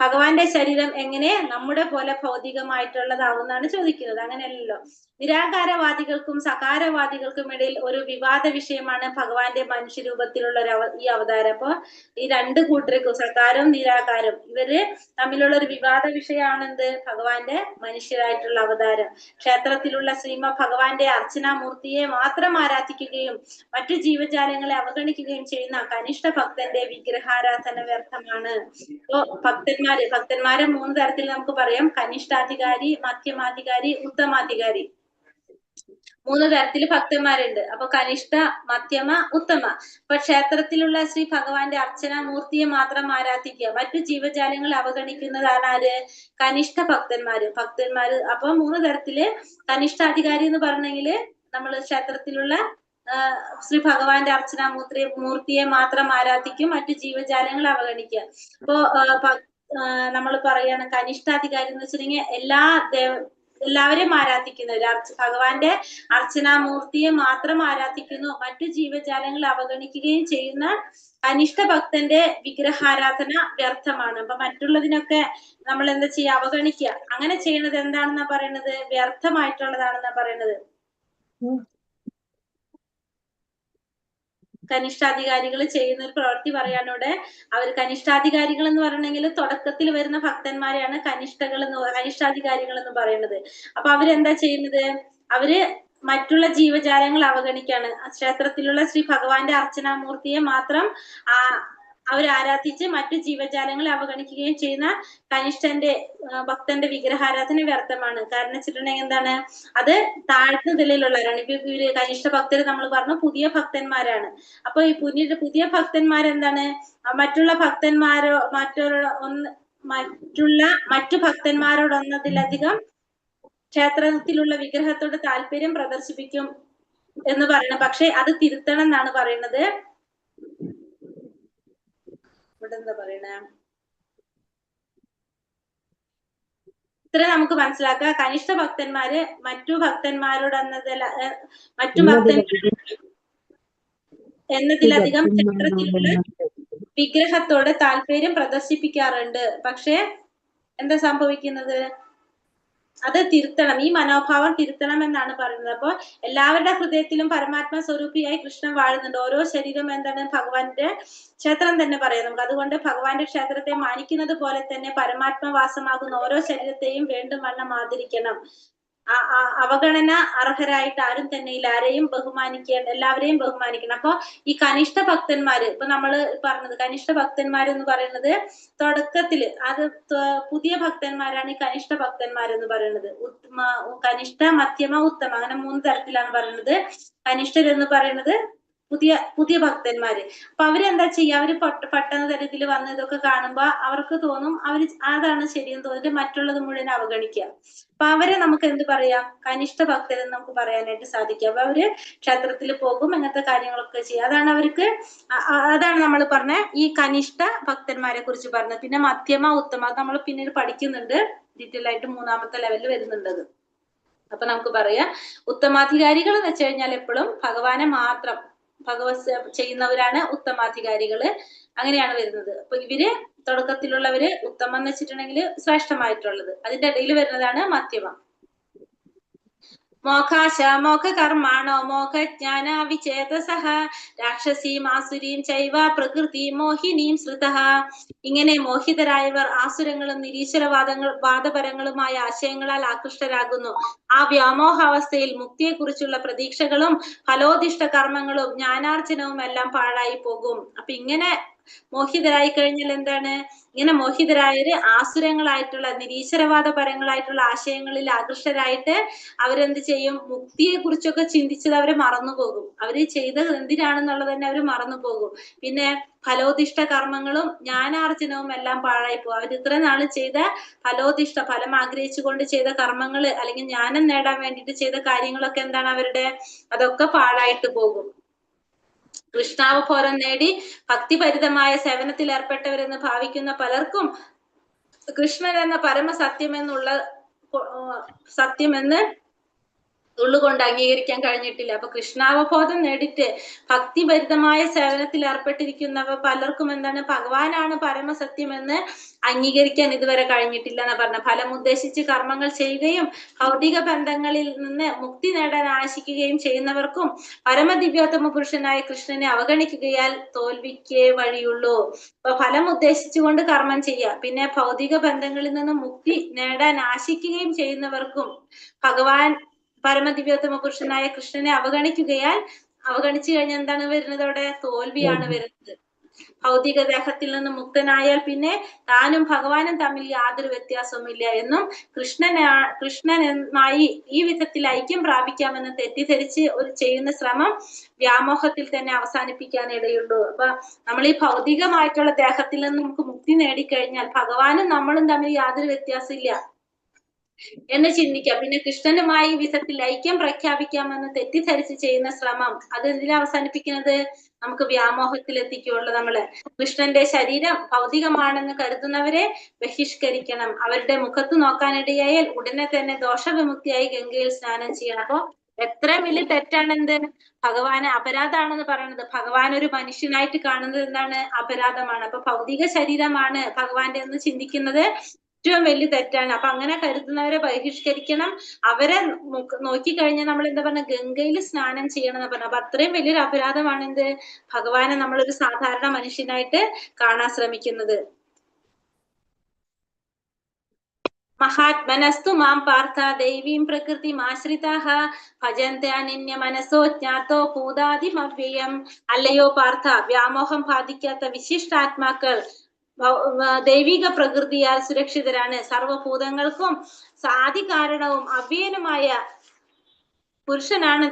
ഭഗവാന്റെ ശരീരം എങ്ങനെ നമ്മുടെ പോലെ ഭൗതികമായിട്ടുള്ളതാവുന്നാണ് ചോദിക്കുന്നത്. അങ്ങനെയല്ലല്ലോ. നിരാകാരവാദികൾക്കും സകാരവാദികൾക്കും ഇടയിൽ ഒരു വിവാദ വിഷയമാണ് ഭഗവാന്റെ മനുഷ്യരൂപത്തിലുള്ള ഈ അവതാരം. അപ്പൊ ഈ രണ്ട് കൂട്ടർക്കും, സകാരവും നിരാകാരം, ഇവര് തമ്മിലുള്ള ഒരു വിവാദ വിഷയമാണ് എന്ത്? ഭഗവാന്റെ മനുഷ്യരായിട്ടുള്ള അവതാരം. ക്ഷേത്രത്തിലുള്ള ഭഗവാന്റെ അർച്ചനാമൂർത്തിയെ മാത്രം ആരാധിക്കുകയും മറ്റു ജീവജാലങ്ങളെ അവഗണിക്കുകയും ചെയ്യുന്ന കനിഷ്ഠ ഭക്തന്റെ വിഗ്രഹാരാധന വ്യർത്ഥമാണ്. ഇപ്പോ ഭക്തന്മാരെ 3 തരത്തിൽ നമുക്ക് പറയാം. കനിഷ്ഠാധികാരി, മധ്യമാധികാരി, ഉത്തമാധികാരി. 3 തരത്തില് ഭക്തന്മാരുണ്ട്. അപ്പൊ കനിഷ്ഠ, മധ്യമ, ഉത്തമ. അപ്പൊ ക്ഷേത്രത്തിലുള്ള ഭഗവാന്റെ അർച്ചനാമൂർത്തിയെ മാത്രം ആരാധിക്കുക, മറ്റു ജീവജാലങ്ങൾ അവഗണിക്കുന്നതാണ് ആര്? കനിഷ്ഠ ഭക്തന്മാര്. അപ്പൊ 3 തരത്തില്. കനിഷ്ഠാധികാരി എന്ന് പറഞ്ഞെങ്കില് നമ്മൾ ക്ഷേത്രത്തിലുള്ള ഭഗവാന്റെ മൂർത്തിയെ മാത്രം ആരാധിക്കും, മറ്റു ജീവജാലങ്ങൾ അവഗണിക്കുക. ഇപ്പോ നമ്മൾ പറയാണ് കനിഷ്ഠാധികാരി എന്ന് വെച്ചിട്ടുണ്ടെങ്കിൽ എല്ലാവരെയും ആരാധിക്കുന്നവര്, ഭഗവാന്റെ അർച്ചനാമൂർത്തിയെ മാത്രം ആരാധിക്കുന്നു, മറ്റു ജീവജാലങ്ങൾ അവഗണിക്കുകയും ചെയ്യുന്ന കനിഷ്ഠ ഭക്തന്റെ വിഗ്രഹാരാധന വ്യർത്ഥമാണ്. അപ്പൊ മറ്റുള്ളതിനൊക്കെ നമ്മൾ എന്താ ചെയ്യുക? അവഗണിക്കുക. അങ്ങനെ ചെയ്യുന്നത് എന്താണെന്നാ പറയുന്നത്? വ്യർത്ഥമായിട്ടുള്ളതാണെന്നാ പറയുന്നത്. കനിഷ്ഠാധികാരികൾ ചെയ്യുന്ന ഒരു പ്രവൃത്തി പറയാനൂടെ. അവർ കനിഷ്ഠാധികാരികൾ എന്ന് പറഞ്ഞെങ്കിൽ തുടക്കത്തിൽ വരുന്ന ഭക്തന്മാരെയാണ് കനിഷ്ഠാധികാരികൾ എന്ന് പറയുന്നത്. അപ്പൊ അവരെന്താ ചെയ്യുന്നത്? അവര് മറ്റുള്ള ജീവജാലങ്ങൾ അവഗണിക്കാണ്. ക്ഷേത്രത്തിലുള്ള ഭഗവാന്റെ അർച്ചനാമൂർത്തിയെ മാത്രം അവരാരാധിച്ച് മറ്റു ജീവജാലങ്ങളെ അവഗണിക്കുകയും ചെയ്യുന്ന ഭക്തന്റെ വിഗ്രഹാരാധന വ്യർത്ഥമാണ്. കാരണം വെച്ചിട്ടുണ്ടെങ്കിൽ എന്താണ്? അത് താഴ്ന്ന നിലയിലുള്ളവരാണ്. ഇപ്പൊ ഇവര് കനിഷ്ഠ ഭക്തര് നമ്മൾ പറഞ്ഞു പുതിയ ഭക്തന്മാരാണ്. അപ്പൊ ഈ പുതിയ ഭക്തന്മാരെന്താണ്? മറ്റുള്ള മറ്റു ഭക്തന്മാരോടൊന്നതിലധികം ക്ഷേത്രത്തിലുള്ള വിഗ്രഹത്തോട് താല്പര്യം പ്രദർശിപ്പിക്കും എന്ന് പറയണം. പക്ഷെ അത് തിരുത്തണം എന്നാണ് പറയുന്നത്. ഇവിടെ എന്താ പറയണേ? ഇത്ര നമുക്ക് മനസ്സിലാക്കാം. കനിഷ്ഠ ഭക്തന്മാര് മറ്റു ഭക്തന്മാരോടൊന്നതല്ല, എന്നതിലധികം ക്ഷേത്രത്തിലുള്ള വിഗ്രഹത്തോട് താല്പര്യം പ്രദർശിപ്പിക്കാറുണ്ട്. പക്ഷെ എന്താ സംഭവിക്കുന്നത്? അത് തിരുത്തണം, ഈ മനോഭാവം തിരുത്തണം എന്നാണ് പറയുന്നത്. അപ്പൊ എല്ലാവരുടെ ഹൃദയത്തിലും പരമാത്മ സ്വരൂപിയായി കൃഷ്ണൻ വാഴുന്നുണ്ട്. ഓരോ ശരീരം എന്താണ്? ഭഗവാന്റെ ക്ഷേത്രം തന്നെ പറയാം നമുക്ക്. അതുകൊണ്ട് ഭഗവാന്റെ ക്ഷേത്രത്തെ മാനിക്കുന്നത് പോലെ തന്നെ പരമാത്മവാസമാകുന്ന ഓരോ ശരീരത്തെയും വേണ്ടും വണ്ണം ആദരിക്കണം. അവഗണന അർഹരായിട്ട് ആരും തന്നെ ഇല്ല. ആരെയും ബഹുമാനിക്കണം, എല്ലാവരെയും ബഹുമാനിക്കണം. അപ്പൊ ഈ കനിഷ്ഠ ഭക്തന്മാര്, ഇപ്പൊ നമ്മള് പറഞ്ഞത് കനിഷ്ഠ ഭക്തന്മാരെന്ന് പറയുന്നത് തുടക്കത്തില് അത് പുതിയ ഭക്തന്മാരാണ് ഈ കനിഷ്ഠ ഭക്തന്മാരെന്ന് പറയുന്നത്. കനിഷ്ഠ, മധ്യമ, ഉത്തമ, അങ്ങനെ 3 തരത്തിലാണ് പറയുന്നത്. കനിഷ്ഠരെന്ന് പറയുന്നത് പുതിയ ഭക്തന്മാര്. അപ്പൊ അവരെന്താ ചെയ്യുക? അവര് പട്ടണ തരത്തിൽ വന്ന് ഇതൊക്കെ കാണുമ്പോ അവർക്ക് തോന്നും അവര് അതാണ് ശരിയെന്ന് തോന്നിട്ട് മറ്റുള്ളത് മുഴുവൻ അവഗണിക്കുക. അപ്പൊ അവരെ നമുക്ക് എന്ത് പറയാം? കനിഷ്ഠ ഭക്തരെന്ന് നമുക്ക് പറയാനായിട്ട് സാധിക്കും. അപ്പൊ അവര് ക്ഷേത്രത്തിൽ പോകും, അങ്ങനത്തെ കാര്യങ്ങളൊക്കെ ചെയ്യും. അതാണ് നമ്മൾ പറഞ്ഞ ഈ കനിഷ്ഠ ഭക്തന്മാരെ കുറിച്ച് പറഞ്ഞത്. പിന്നെ മധ്യമ, ഉത്തമ, അത് നമ്മൾ പിന്നീട് പഠിക്കുന്നുണ്ട്, ഡീറ്റെയിൽ ആയിട്ട് 3ാമത്തെ ലെവലിൽ വരുന്നുണ്ട്. അപ്പൊ നമുക്ക് പറയാം ഉത്തമാധികാരികൾ എന്ന് വെച്ച് കഴിഞ്ഞാൽ എപ്പോഴും ഭഗവാനെ മാത്രം ഭഗവത് ചെയ്യുന്നവരാണ് ഉത്തമാധികാരികള്. അങ്ങനെയാണ് വരുന്നത്. അപ്പൊ ഇവര് തുടക്കത്തിലുള്ളവര് ഉത്തമം എന്ന് വെച്ചിട്ടുണ്ടെങ്കിൽ ശ്രേഷ്ഠമായിട്ടുള്ളത്. അതിന്റെ ഇടയിൽ വരുന്നതാണ് മധ്യമം. മോഘാശ മോഘ കർമാണോ മോഘജ്ഞാന വിചേതസഃ രാക്ഷസീം ആസുരീം ചൈവ പ്രകൃതി മോഹിനീം ശ്രുതഃ. ഇങ്ങനെ മോഹിതരായവർ ആസുരങ്ങളും വാദപരങ്ങളുമായ ആശയങ്ങളാൽ ആകൃഷ്ടരാകുന്നു. ആ വ്യാമോഹാവസ്ഥയിൽ മുക്തിയെക്കുറിച്ചുള്ള പ്രതീക്ഷകളും ഫലോദിഷ്ട കർമ്മങ്ങളും ജ്ഞാനാർജനവും എല്ലാം പാഴായി പോകും. അപ്പൊ ഇങ്ങനെ മോഹിതരായി കഴിഞ്ഞാൽ എന്താണ്? ഇങ്ങനെ മോഹിതരായവര് ആസുരങ്ങളായിട്ടുള്ള നിരീശ്വരവാദപരങ്ങളായിട്ടുള്ള ആശയങ്ങളിൽ ആകൃഷ്ടരായിട്ട് അവരെന്ത് ചെയ്യും? മുക്തിയെ കുറിച്ചൊക്കെ ചിന്തിച്ചത് അവര് മറന്നുപോകും. അവര് ചെയ്തത് എന്തിനാണെന്നുള്ളത് തന്നെ അവര് മറന്നുപോകും. പിന്നെ ഫലോദിഷ്ട കർമ്മങ്ങളും ജ്ഞാനാർജനവും എല്ലാം പാഴായി പോകും. അവർ ഇത്ര നാള് ചെയ്ത ഫലോദിഷ്ട ഫലം ആഗ്രഹിച്ചുകൊണ്ട് ചെയ്ത കർമ്മങ്ങള് അല്ലെങ്കിൽ ജ്ഞാനം നേടാൻ വേണ്ടിയിട്ട് ചെയ്ത കാര്യങ്ങളൊക്കെ എന്താണ്? അവരുടെ അതൊക്കെ പാഴായിട്ട് പോകും. കൃഷ്ണാവബോധം നേടി ഭക്തിപരിതമായ സേവനത്തിൽ ഏർപ്പെട്ടവരെന്ന് ഭാവിക്കുന്ന പലർക്കും കൃഷ്ണൻ എന്ന സത്യമെന്ന് ഉള്ളുകൊണ്ട് അംഗീകരിക്കാൻ കഴിഞ്ഞിട്ടില്ല. അപ്പൊ കൃഷ്ണാവബോധം നേടിയിട്ട് ഭക്തിഭരിതമായ സേവനത്തിൽ ഏർപ്പെട്ടിരിക്കുന്നവ പലർക്കും എന്താണ്? ഭഗവാനാണ് പരമസത്യം എന്ന് അംഗീകരിക്കാൻ ഇതുവരെ കഴിഞ്ഞിട്ടില്ല എന്നാ പറഞ്ഞ. ഫലം ഉദ്ദേശിച്ച് കർമ്മങ്ങൾ ചെയ്യുകയും ഭൗതിക ബന്ധങ്ങളിൽ നിന്ന് മുക്തി നേടാൻ ആശിക്കുകയും ചെയ്യുന്നവർക്കും പരമദിവ്യോത്തമ പുരുഷനായ കൃഷ്ണനെ അവഗണിക്കുകയാൽ തോൽവിക്കേ വഴിയുള്ളൂ. അപ്പൊ ഫലം ഉദ്ദേശിച്ചുകൊണ്ട് കർമ്മം ചെയ്യുക, പിന്നെ ഭൗതിക ബന്ധങ്ങളിൽ നിന്ന് മുക്തി നേടാൻ ആശിക്കുകയും ചെയ്യുന്നവർക്കും ഭഗവാൻ പരമദിവ്യോത്തമ പുരുഷനായ കൃഷ്ണനെ അവഗണിച്ചു കഴിഞ്ഞാൽ എന്താണ് വരുന്നത്? അവിടെ തോൽവിയാണ് വരുന്നത്. ഭൗതിക ദേഹത്തിൽ നിന്ന് മുക്തനായാൽ പിന്നെ താനും ഭഗവാനും തമ്മിൽ യാതൊരു വ്യത്യാസവുമില്ല എന്നും കൃഷ്ണനുമായി ഈ വിധത്തിൽ ഐക്യം പ്രാപിക്കാമെന്ന് തെറ്റിദ്ധരിച്ച് ചെയ്യുന്ന ശ്രമം വ്യാമോഹത്തിൽ തന്നെ അവസാനിപ്പിക്കാൻ ഇടയുള്ളൂ. അപ്പൊ നമ്മൾ ഈ ഭൗതികമായിട്ടുള്ള ദേഹത്തിൽ നിന്ന് നമുക്ക് മുക്തി നേടിക്കഴിഞ്ഞാൽ ഭഗവാനും നമ്മളും തമ്മിൽ യാതൊരു വ്യത്യാസമില്ല എന്ന് ചിന്തിക്കാം. പിന്നെ കൃഷ്ണനുമായി വിധത്തിൽ ഐക്യം പ്രഖ്യാപിക്കാമെന്ന് തെറ്റിദ്ധരിച്ച് ചെയ്യുന്ന ശ്രമം അത് എന്തിനാ അവസാനിപ്പിക്കുന്നത്? നമുക്ക് വ്യാമോഹത്തിൽ എത്തിക്കുകയുള്ളൂ. നമ്മള് കൃഷ്ണന്റെ ശരീരം ഭൗതികമാണെന്ന് കരുതുന്നവരെ ബഹിഷ്കരിക്കണം. അവരുടെ മുഖത്ത് നോക്കാനിടയായാൽ ഉടനെ തന്നെ ദോഷവിമുക്തിയായി ഗംഗയിൽ സ്നാനം ചെയ്യണം. അപ്പൊ എത്ര വലിയ തെറ്റാണ് എന്ത്? ഭഗവാന് അപരാധാണെന്ന് പറയുന്നത്. ഭഗവാൻ ഒരു മനുഷ്യനായിട്ട് കാണുന്നത് എന്താണ്? അപരാധമാണ്. അപ്പൊ ഭൗതിക ശരീരമാണ് ഭഗവാന്റെ എന്ന് ചിന്തിക്കുന്നത് ഏറ്റവും വലിയ തെറ്റാണ്. അപ്പൊ അങ്ങനെ കരുതുന്നവരെ ബഹിഷ്കരിക്കണം. അവരെ നോക്കിക്കഴിഞ്ഞാൽ നമ്മൾ എന്താ പറഞ്ഞ? ഗംഗയിൽ സ്നാനം ചെയ്യണം എന്ന് പറഞ്ഞു. അപ്പൊ അത്രയും വലിയൊരു അപരാധമാണ് എന്ത്? ഭഗവാനെ നമ്മളൊരു സാധാരണ മനുഷ്യനായിട്ട് കാണാൻ ശ്രമിക്കുന്നത്. മഹാത്മനസ്തു മാം പാർത്ഥ ദൈവീം പ്രകൃതിം ആശ്രിതാഃ ഭജന്തെ അനന്യ മനസ്സോ ജ്ഞാതോ ഭൂതാദിമവ്യയം. അല്ലയോ പാർത്ഥ, വ്യാമോഹം ബാധിക്കാത്ത വിശിഷ്ടാത്മാക്കൾ ദൈവിക പ്രകൃതിയാൽ സുരക്ഷിതരാണ്. സർവഭൂതങ്ങൾക്കും ആദികാരണവും അവ്യയനുമായ പുരുഷനാണ്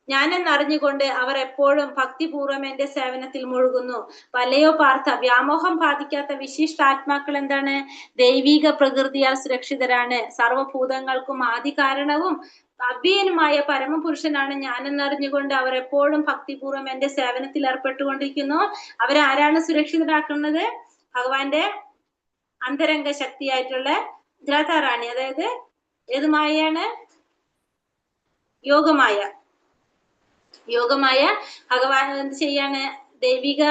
ഞാനെന്നറിഞ്ഞുകൊണ്ട് അവർ എപ്പോഴും ഭക്തിപൂർവ്വം എന്റെ സേവനത്തിൽ മുഴുകുന്നു. വല്ലയോ പാർത്ഥ, വ്യാമോഹം ബാധിക്കാത്ത വിശിഷ്ടാത്മാക്കൾ എന്താണ്? ദൈവിക പ്രകൃതിയാൽ സുരക്ഷിതരാണ്. സർവഭൂതങ്ങൾക്കും ആദികാരണവും അവ്യയനുമായ പരമപുരുഷനാണ് ഞാനെന്നറിഞ്ഞുകൊണ്ട് അവർ എപ്പോഴും ഭക്തിപൂർവ്വം എന്റെ സേവനത്തിൽ ഏർപ്പെട്ടുകൊണ്ടിരിക്കുന്നു. അവരാരാണ് സുരക്ഷിതരാക്കുന്നത്? ഭഗവാന്റെ അന്തരംഗ ശക്തിയായിട്ടുള്ള രാധാറാണി. അതായത് ഏത് മായയാണ്? യോഗമായ. യോഗമായ ഭഗവാൻ എന്ത് ചെയ്യാണ്? ദൈവിക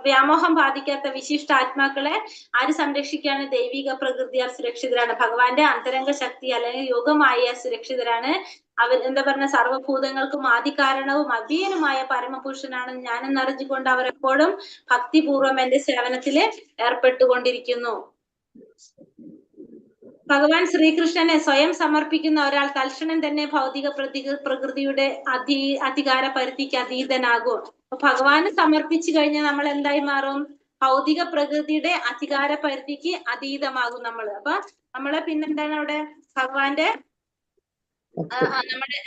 വ്യാമോഹം ബാധിക്കാത്ത വിശിഷ്ട ആത്മാക്കളെ ആര് സംരക്ഷിക്കുകയാണ്? ദൈവിക പ്രകൃതിയാൽ സുരക്ഷിതരാണ്. ഭഗവാന്റെ അന്തരംഗ ശക്തി അല്ലെങ്കിൽ യോഗമായ സുരക്ഷിതരാണ്. അവർ എന്താ പറഞ്ഞ സർവ്വഭൂതങ്ങൾക്കും ആദികാരണവും അധീനമായ പരമപുരുഷനാണ് ഞാനെന്നറിഞ്ഞുകൊണ്ട് അവർ എപ്പോഴും ഭക്തിപൂർവം എന്റെ സേവനത്തില് ഏർപ്പെട്ടുകൊണ്ടിരിക്കുന്നു. ഭഗവാൻ ശ്രീകൃഷ്ണനെ സ്വയം സമർപ്പിക്കുന്ന ഒരാൾ തൽക്ഷണം തന്നെ ഭൗതിക പ്രകൃതിയുടെ അധികാര പരിധിക്ക് അതീതനാകും. അപ്പൊ ഭഗവാന് സമർപ്പിച്ചു കഴിഞ്ഞാൽ നമ്മൾ എന്തായി മാറും? ഭൗതിക പ്രകൃതിയുടെ അധികാര പരിധിക്ക് അതീതമാകും നമ്മള്. അപ്പൊ നമ്മള് പിന്നെന്താണ് അവിടെ? ഭഗവാന്റെ നമ്മുടെ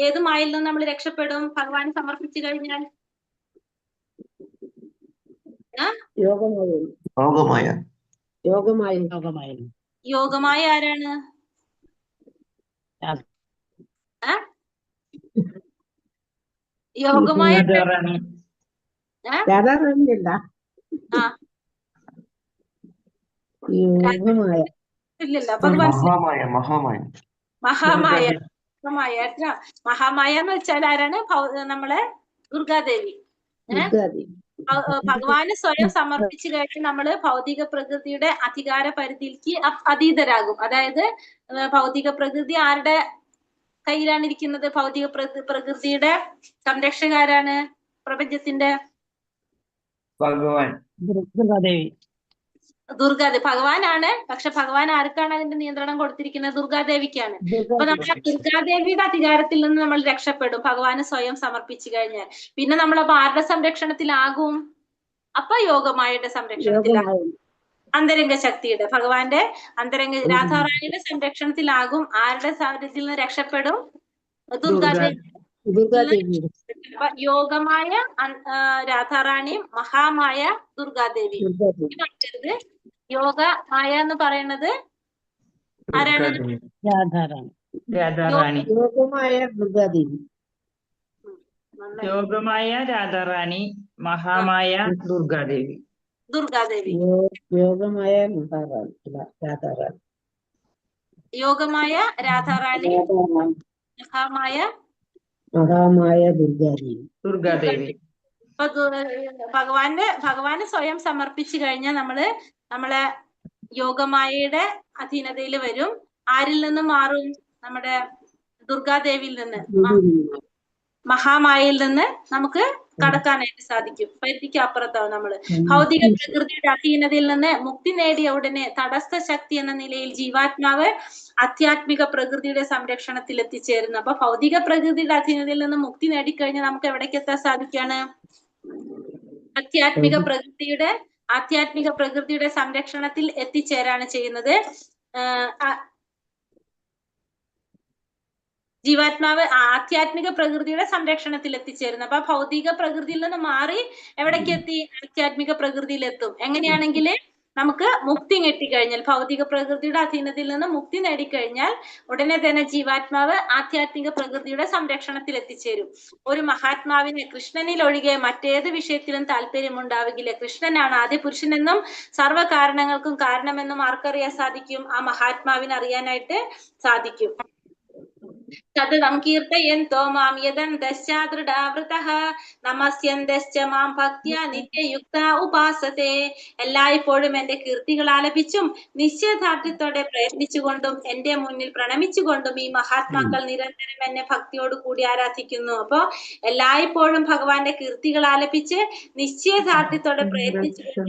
ഏത് മായയിൽ നിന്ന് നമ്മൾ രക്ഷപ്പെടും? ഭഗവാന് സമർപ്പിച്ചു കഴിഞ്ഞാൽ യോഗമായ ആരാണ്? യോഗമായ ഇല്ലല്ലോ. അപ്പൊ മഹാമായ എന്ന് വെച്ചാൽ ആരാണ്? നമ്മളെ ദുർഗാദേവി. ഭഗവാന് സ്വയം സമർപ്പിച്ചു കഴിഞ്ഞ് നമ്മള് ഭൗതിക പ്രകൃതിയുടെ അധികാര പരിധിക്ക് അതീതരാകും. അതായത് ഭൗതിക പ്രകൃതി ആരുടെ കയ്യിലാണ് ഇരിക്കുന്നത്? ഭൗതിക പ്രകൃതിയുടെ സംരക്ഷകാരാണ്? പ്രപഞ്ചത്തിന്റെ ദുർഗാദേവി. ഭഗവാനാണ്. പക്ഷെ ഭഗവാൻ ആർക്കാണ് അതിന്റെ നിയന്ത്രണം കൊടുത്തിരിക്കുന്നത്? ദുർഗാദേവിക്കാണ്. അപ്പൊ നമ്മൾ ദുർഗാദേവിയുടെ അധികാരത്തിൽ നിന്ന് നമ്മൾ രക്ഷപ്പെടും ഭഗവാന് സ്വയം സമർപ്പിച്ചു കഴിഞ്ഞാൽ. പിന്നെ നമ്മളപ്പോ ആരുടെ സംരക്ഷണത്തിലാകും? അപ്പൊ യോഗമായയുടെ സംരക്ഷണത്തിലാകും. അന്തരംഗ ശക്തിയുടെ, ഭഗവാന്റെ അന്തരംഗ രാധാറാണിയുടെ സംരക്ഷണത്തിലാകും. ആരുടെ സാന്നിധ്യത്തിൽ നിന്ന് രക്ഷപ്പെടും? ദുർഗാദേവി. യോഗമായ രാധാറാണിയും മഹാമായ ദുർഗാദേവിയും. മറ്റേത് യോഗമായ എന്ന് പറയുന്നത് ആരാണ്? യോഗമായ ദുർഗാദേവി. യോഗമായ രാധാറാണി, മഹാമായ ദുർഗാദേവി. യോഗമായ രാധാറാണി. യോഗമായ രാധാറാണി, മഹാമായ ദുർഗാദേവി. അപ്പൊ ഭഗവാന് സ്വയം സമർപ്പിച്ചു കഴിഞ്ഞാൽ നമ്മളെ യോഗമായയുടെ അധീനതയിൽ വരും. ആരിൽ നിന്ന് മാറും? നമ്മുടെ ദുർഗാദേവിയിൽ നിന്ന്, മഹാമായയിൽ നിന്ന് നമുക്ക് കടക്കാനായിട്ട് സാധിക്കും. പരിധിക്ക് അപ്പുറത്താവും നമ്മള്. ഭൗതിക പ്രകൃതിയുടെ അധീനതയിൽ നിന്ന് മുക്തി നേടിയ ഉടനെ തടസ്ഥ ശക്തി എന്ന നിലയിൽ ജീവാത്മാവ് ആധ്യാത്മിക പ്രകൃതിയുടെ സംരക്ഷണത്തിൽ എത്തിച്ചേരുന്നു. അപ്പൊ ഭൗതിക പ്രകൃതിയുടെ അധീനതയിൽ നിന്ന് മുക്തി നേടിക്കഴിഞ്ഞാൽ നമുക്ക് എവിടേക്ക് എത്താൻ സാധിക്കാണ്? ആധ്യാത്മിക പ്രകൃതിയുടെ സംരക്ഷണത്തിൽ എത്തിച്ചേരാണ് ചെയ്യുന്നത്. ജീവാത്മാവ് ആധ്യാത്മിക പ്രകൃതിയുടെ സംരക്ഷണത്തിൽ എത്തിച്ചേരുന്നു. അപ്പൊ ഭൗതിക പ്രകൃതിയിൽ നിന്ന് മാറി എവിടേക്ക് എത്തി? ആധ്യാത്മിക പ്രകൃതിയിൽ എത്തും. എങ്ങനെയാണെങ്കിൽ നമുക്ക് മുക്തി കിട്ടിക്കഴിഞ്ഞാൽ, ഭൗതിക പ്രകൃതിയുടെ അധീനതയിൽ നിന്ന് മുക്തി നേടിക്കഴിഞ്ഞാൽ ഉടനെ തന്നെ ജീവാത്മാവ് ആധ്യാത്മിക പ്രകൃതിയുടെ സംരക്ഷണത്തിൽ എത്തിച്ചേരും. ഒരു മഹാത്മാവിന് കൃഷ്ണനിൽ ഒഴികെ മറ്റേത് വിഷയത്തിലും താല്പര്യമുണ്ടാവുകയില്ല. കൃഷ്ണനാണ് ആദ്യ പുരുഷനെന്നും സർവ്വ കാരണങ്ങൾക്കും കാരണമെന്നും ആർക്കറിയാൻ സാധിക്കും? ആ മഹാത്മാവിന് അറിയാനായിട്ട് സാധിക്കും. സതതം കീർത്തയന്തോ മാം യദന്തശ്ചാദൃഢാവൃതഃ നമസ്യന്തശ്ച മാം ഭക്ത്യാ നിത്യയുക്ത ഉപാസതേ. എല്ലായ്പ്പോഴും എന്റെ കീർത്തികൾ ആലപിച്ചും നിശ്ചയദാർഢ്യത്തോടെ പ്രയത്നിച്ചുകൊണ്ടും എന്റെ മുന്നിൽ പ്രണമിച്ചുകൊണ്ടും ഈ മഹാത്മാക്കൾ നിരന്തരം എന്നെ ഭക്തിയോട് കൂടി ആരാധിക്കുന്നു. അപ്പൊ എല്ലായ്പ്പോഴും ഭഗവാന്റെ കീർത്തികൾ ആലപിച്ച് നിശ്ചയദാർഢ്യത്തോടെ പ്രയത്നിച്ചുകൊണ്ട്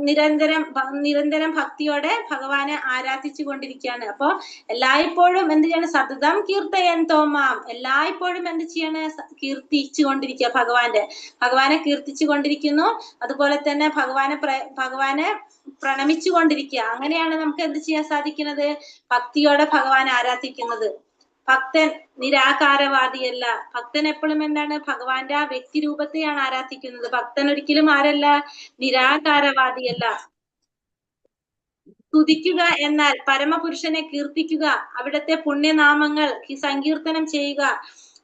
നിരന്തരം ഭക്തിയോടെ ഭഗവാനെ ആരാധിച്ചു കൊണ്ടിരിക്കുകയാണ്. അപ്പൊ എല്ലായ്പ്പോഴും എന്ത് ചെയ്യണം? സതതം കീർത്തയന്തോ മാം, എല്ലായ്പ്പോഴും എന്ത് ചെയ്യാണ്? കീർത്തിച്ചു കൊണ്ടിരിക്കുക. ഭഗവാനെ കീർത്തിച്ചു കൊണ്ടിരിക്കുന്നു. അതുപോലെ തന്നെ ഭഗവാനെ പ്രണമിച്ചു കൊണ്ടിരിക്കുക. അങ്ങനെയാണ് നമുക്ക് എന്ത് ചെയ്യാൻ സാധിക്കുന്നത്? ഭക്തിയോടെ ഭഗവാനെ ആരാധിക്കുന്നത്. ഭക്തൻ നിരാകാരവാദിയല്ല. ഭക്തൻ എപ്പോഴും എന്താണ്? ഭഗവാന്റെ ആ വ്യക്തി രൂപത്തെയാണ് ആരാധിക്കുന്നത്. ഭക്തൻ ഒരിക്കലും ആരല്ല? നിരാകാരവാദിയല്ല. സ്തുതിക്കുക എന്നാൽ പരമപുരുഷനെ കീർത്തിക്കുക, അവിടുത്തെ പുണ്യനാമങ്ങൾ സങ്കീർത്തനം ചെയ്യുക,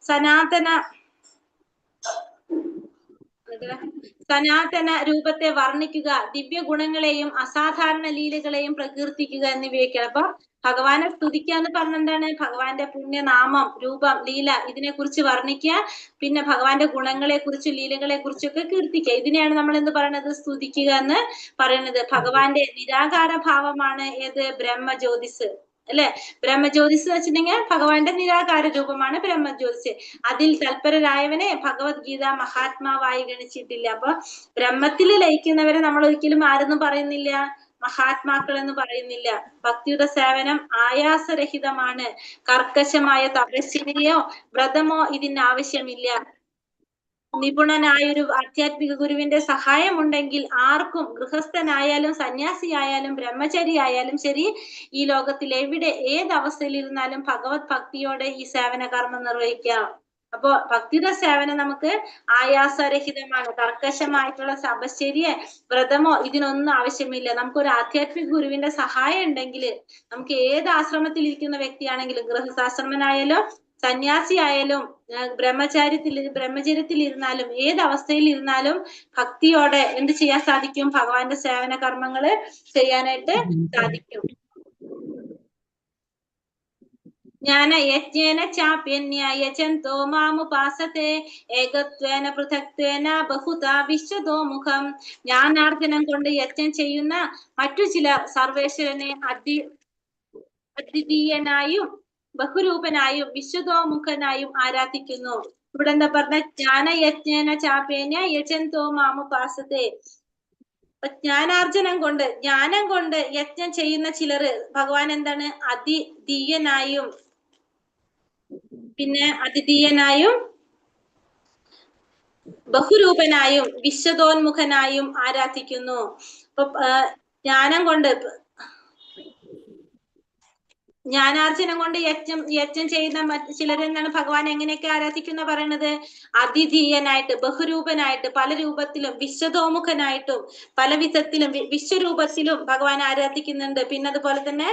സനാതന വിഗ്രഹം സനാതന രൂപത്തെ വർണ്ണിക്കുക, ദിവ്യ ഗുണങ്ങളെയും അസാധാരണ ലീലകളെയും പ്രകീർത്തിക്കുക എന്നിവയൊക്കെയാണ്. അപ്പൊ ഭഗവാനെ സ്തുതിക്കുക എന്ന് പറഞ്ഞ എന്താണ്? ഭഗവാന്റെ പുണ്യനാമം, രൂപം, ലീല ഇതിനെ കുറിച്ച് വർണ്ണിക്കുക, പിന്നെ ഭഗവാന്റെ ഗുണങ്ങളെ കുറിച്ചും ലീലകളെ കുറിച്ചൊക്കെ കീർത്തിക്കുക. ഇതിനെയാണ് നമ്മൾ എന്ത് പറയുന്നത്? സ്തുതിക്കുക എന്ന് പറയുന്നത്. ഭഗവാന്റെ നിരാകാര ഭാവമാണ് ഏത്? ബ്രഹ്മജ്യോതിസ് അല്ലെ? ബ്രഹ്മജ്യോതിസ് എന്ന് വെച്ചിട്ടുണ്ടെങ്കിൽ ഭഗവാന്റെ നിരാകാര രൂപമാണ് ബ്രഹ്മജ്യോതിസ്. അതിൽ തൽപരരായവനെ ഭഗവത്ഗീത മഹാത്മാവായി ഗണിച്ചിട്ടില്ല. അപ്പൊ ബ്രഹ്മത്തിൽ ലയിക്കുന്നവരെ നമ്മൾ ഒരിക്കലും ആരെന്നും പറയുന്നില്ല? മഹാത്മാക്കൾ എന്ന് പറയുന്നില്ല. ഭക്തിയുടെ സേവനം ആയാസരഹിതമാണ്. കർക്കശമായ തപശ്ചര്യയോ വ്രതമോ ഇതിന് ആവശ്യമില്ല. നിപുണനായൊരു ആധ്യാത്മിക ഗുരുവിന്റെ സഹായം ഉണ്ടെങ്കിൽ ആർക്കും, ഗൃഹസ്ഥനായാലും സന്യാസിയായാലും ബ്രഹ്മചരിയായാലും ശരി, ഈ ലോകത്തിൽ എവിടെ ഏത് അവസ്ഥയിലിരുന്നാലും ഭഗവത് ഭക്തിയോടെ ഈ സേവന കർമ്മം നിർവഹിക്കാം. അപ്പോ ഭക്തിയുടെ സേവനം നമുക്ക് ആയാസരഹിതമാണ്. കർക്കശമായിട്ടുള്ള തപശ്ചര്യ, വ്രതമോ ഇതിനൊന്നും ആവശ്യമില്ല. നമുക്കൊരു ആധ്യാത്മിക ഗുരുവിന്റെ സഹായം ഉണ്ടെങ്കിൽ നമുക്ക് ഏത് ആശ്രമത്തിൽ ഇരിക്കുന്ന വ്യക്തിയാണെങ്കിലും, ഗൃഹസ്ഥാശ്രമനായാലും സന്യാസി ആയാലും ബ്രഹ്മചര്യത്തിൽ ഇരുന്നാലും ഏത് അവസ്ഥയിൽ ഇരുന്നാലും ഭക്തിയോടെ എന്ത് ചെയ്യാൻ സാധിക്കും? ഭഗവാന്റെ സേവന കർമ്മങ്ങള് ചെയ്യാനായിട്ട് സാധിക്കും. ജ്ഞാന യജ്ഞേന ചാപ്യന്യയജന്തോ മാമുപാസത്തെ ഏകത്വേന പൃഥക്ത്വേന ബഹുതാ വിശ്വതോമുഖം. ജ്ഞാനാർജനം കൊണ്ട് യജ്ഞം ചെയ്യുന്ന മറ്റു ചിലർ സർവേശ്വരനെ അദ്വിതീയനായും ബഹുരൂപനായും വിശ്വതോമുഖനായും ആരാധിക്കുന്നു. ഇവിടെ എന്താ പറഞ്ഞ? ജ്ഞാനയജ്ഞേന ചാപ്യേന യജന്തോ മാമുപാസത്തെ. ജ്ഞാനാർജനം കൊണ്ട്, ജ്ഞാനം കൊണ്ട് യജ്ഞം ചെയ്യുന്ന ചിലര് ഭഗവാൻ എന്താണ്? അതിദീയനായും പിന്നെ അതിദീയനായും ബഹുരൂപനായും വിശ്വതോന്മുഖനായും ആരാധിക്കുന്നു. അപ്പൊ ജ്ഞാനം കൊണ്ട്, ജ്ഞാനാർജനം കൊണ്ട് യജ്ഞം ചെയ്യുന്ന മറ്റു ചിലരെന്നാണ് ഭഗവാൻ എങ്ങനെയൊക്കെ ആരാധിക്കുന്ന പറയണത്? അതിധീയനായിട്ട്, ബഹുരൂപനായിട്ട്, പല രൂപത്തിലും, വിശ്വതോമുഖനായിട്ടും പല വിധത്തിലും വിശ്വരൂപത്തിലും ഭഗവാൻ ആരാധിക്കുന്നുണ്ട്. പിന്നെ അതുപോലെ തന്നെ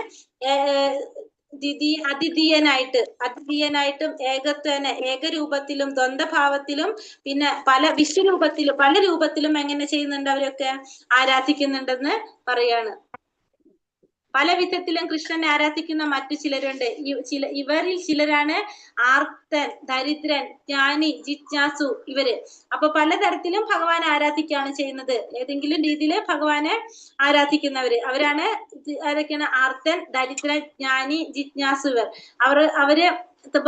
അതിഥീയനായിട്ടും ഏകത്വന ഏകരൂപത്തിലും ദ്വന്ദ്ഭാവത്തിലും പിന്നെ പല വിശ്വരൂപത്തിലും പല രൂപത്തിലും എങ്ങനെ ചെയ്യുന്നുണ്ട്? അവരൊക്കെ ആരാധിക്കുന്നുണ്ടെന്ന് പറയാണ്. പല വിധത്തിലും കൃഷ്ണനെ ആരാധിക്കുന്ന മറ്റു ചിലരുണ്ട്. ഇവരിൽ ചിലരാണ് ആർത്തൻ, ദരിദ്രൻ, ജ്ഞാനി, ജിജ്ഞാസു ഇവര്. അപ്പൊ പലതരത്തിലും ഭഗവാൻ ആരാധിക്കുകയാണ് ചെയ്യുന്നത്. ഏതെങ്കിലും രീതിയിൽ ഭഗവാനെ ആരാധിക്കുന്നവര് അവരാണ്. ആരൊക്കെയാണ്? ആർത്തൻ, ദരിദ്രൻ, ജ്ഞാനി, ജിജ്ഞാസു ഇവർ. അവര്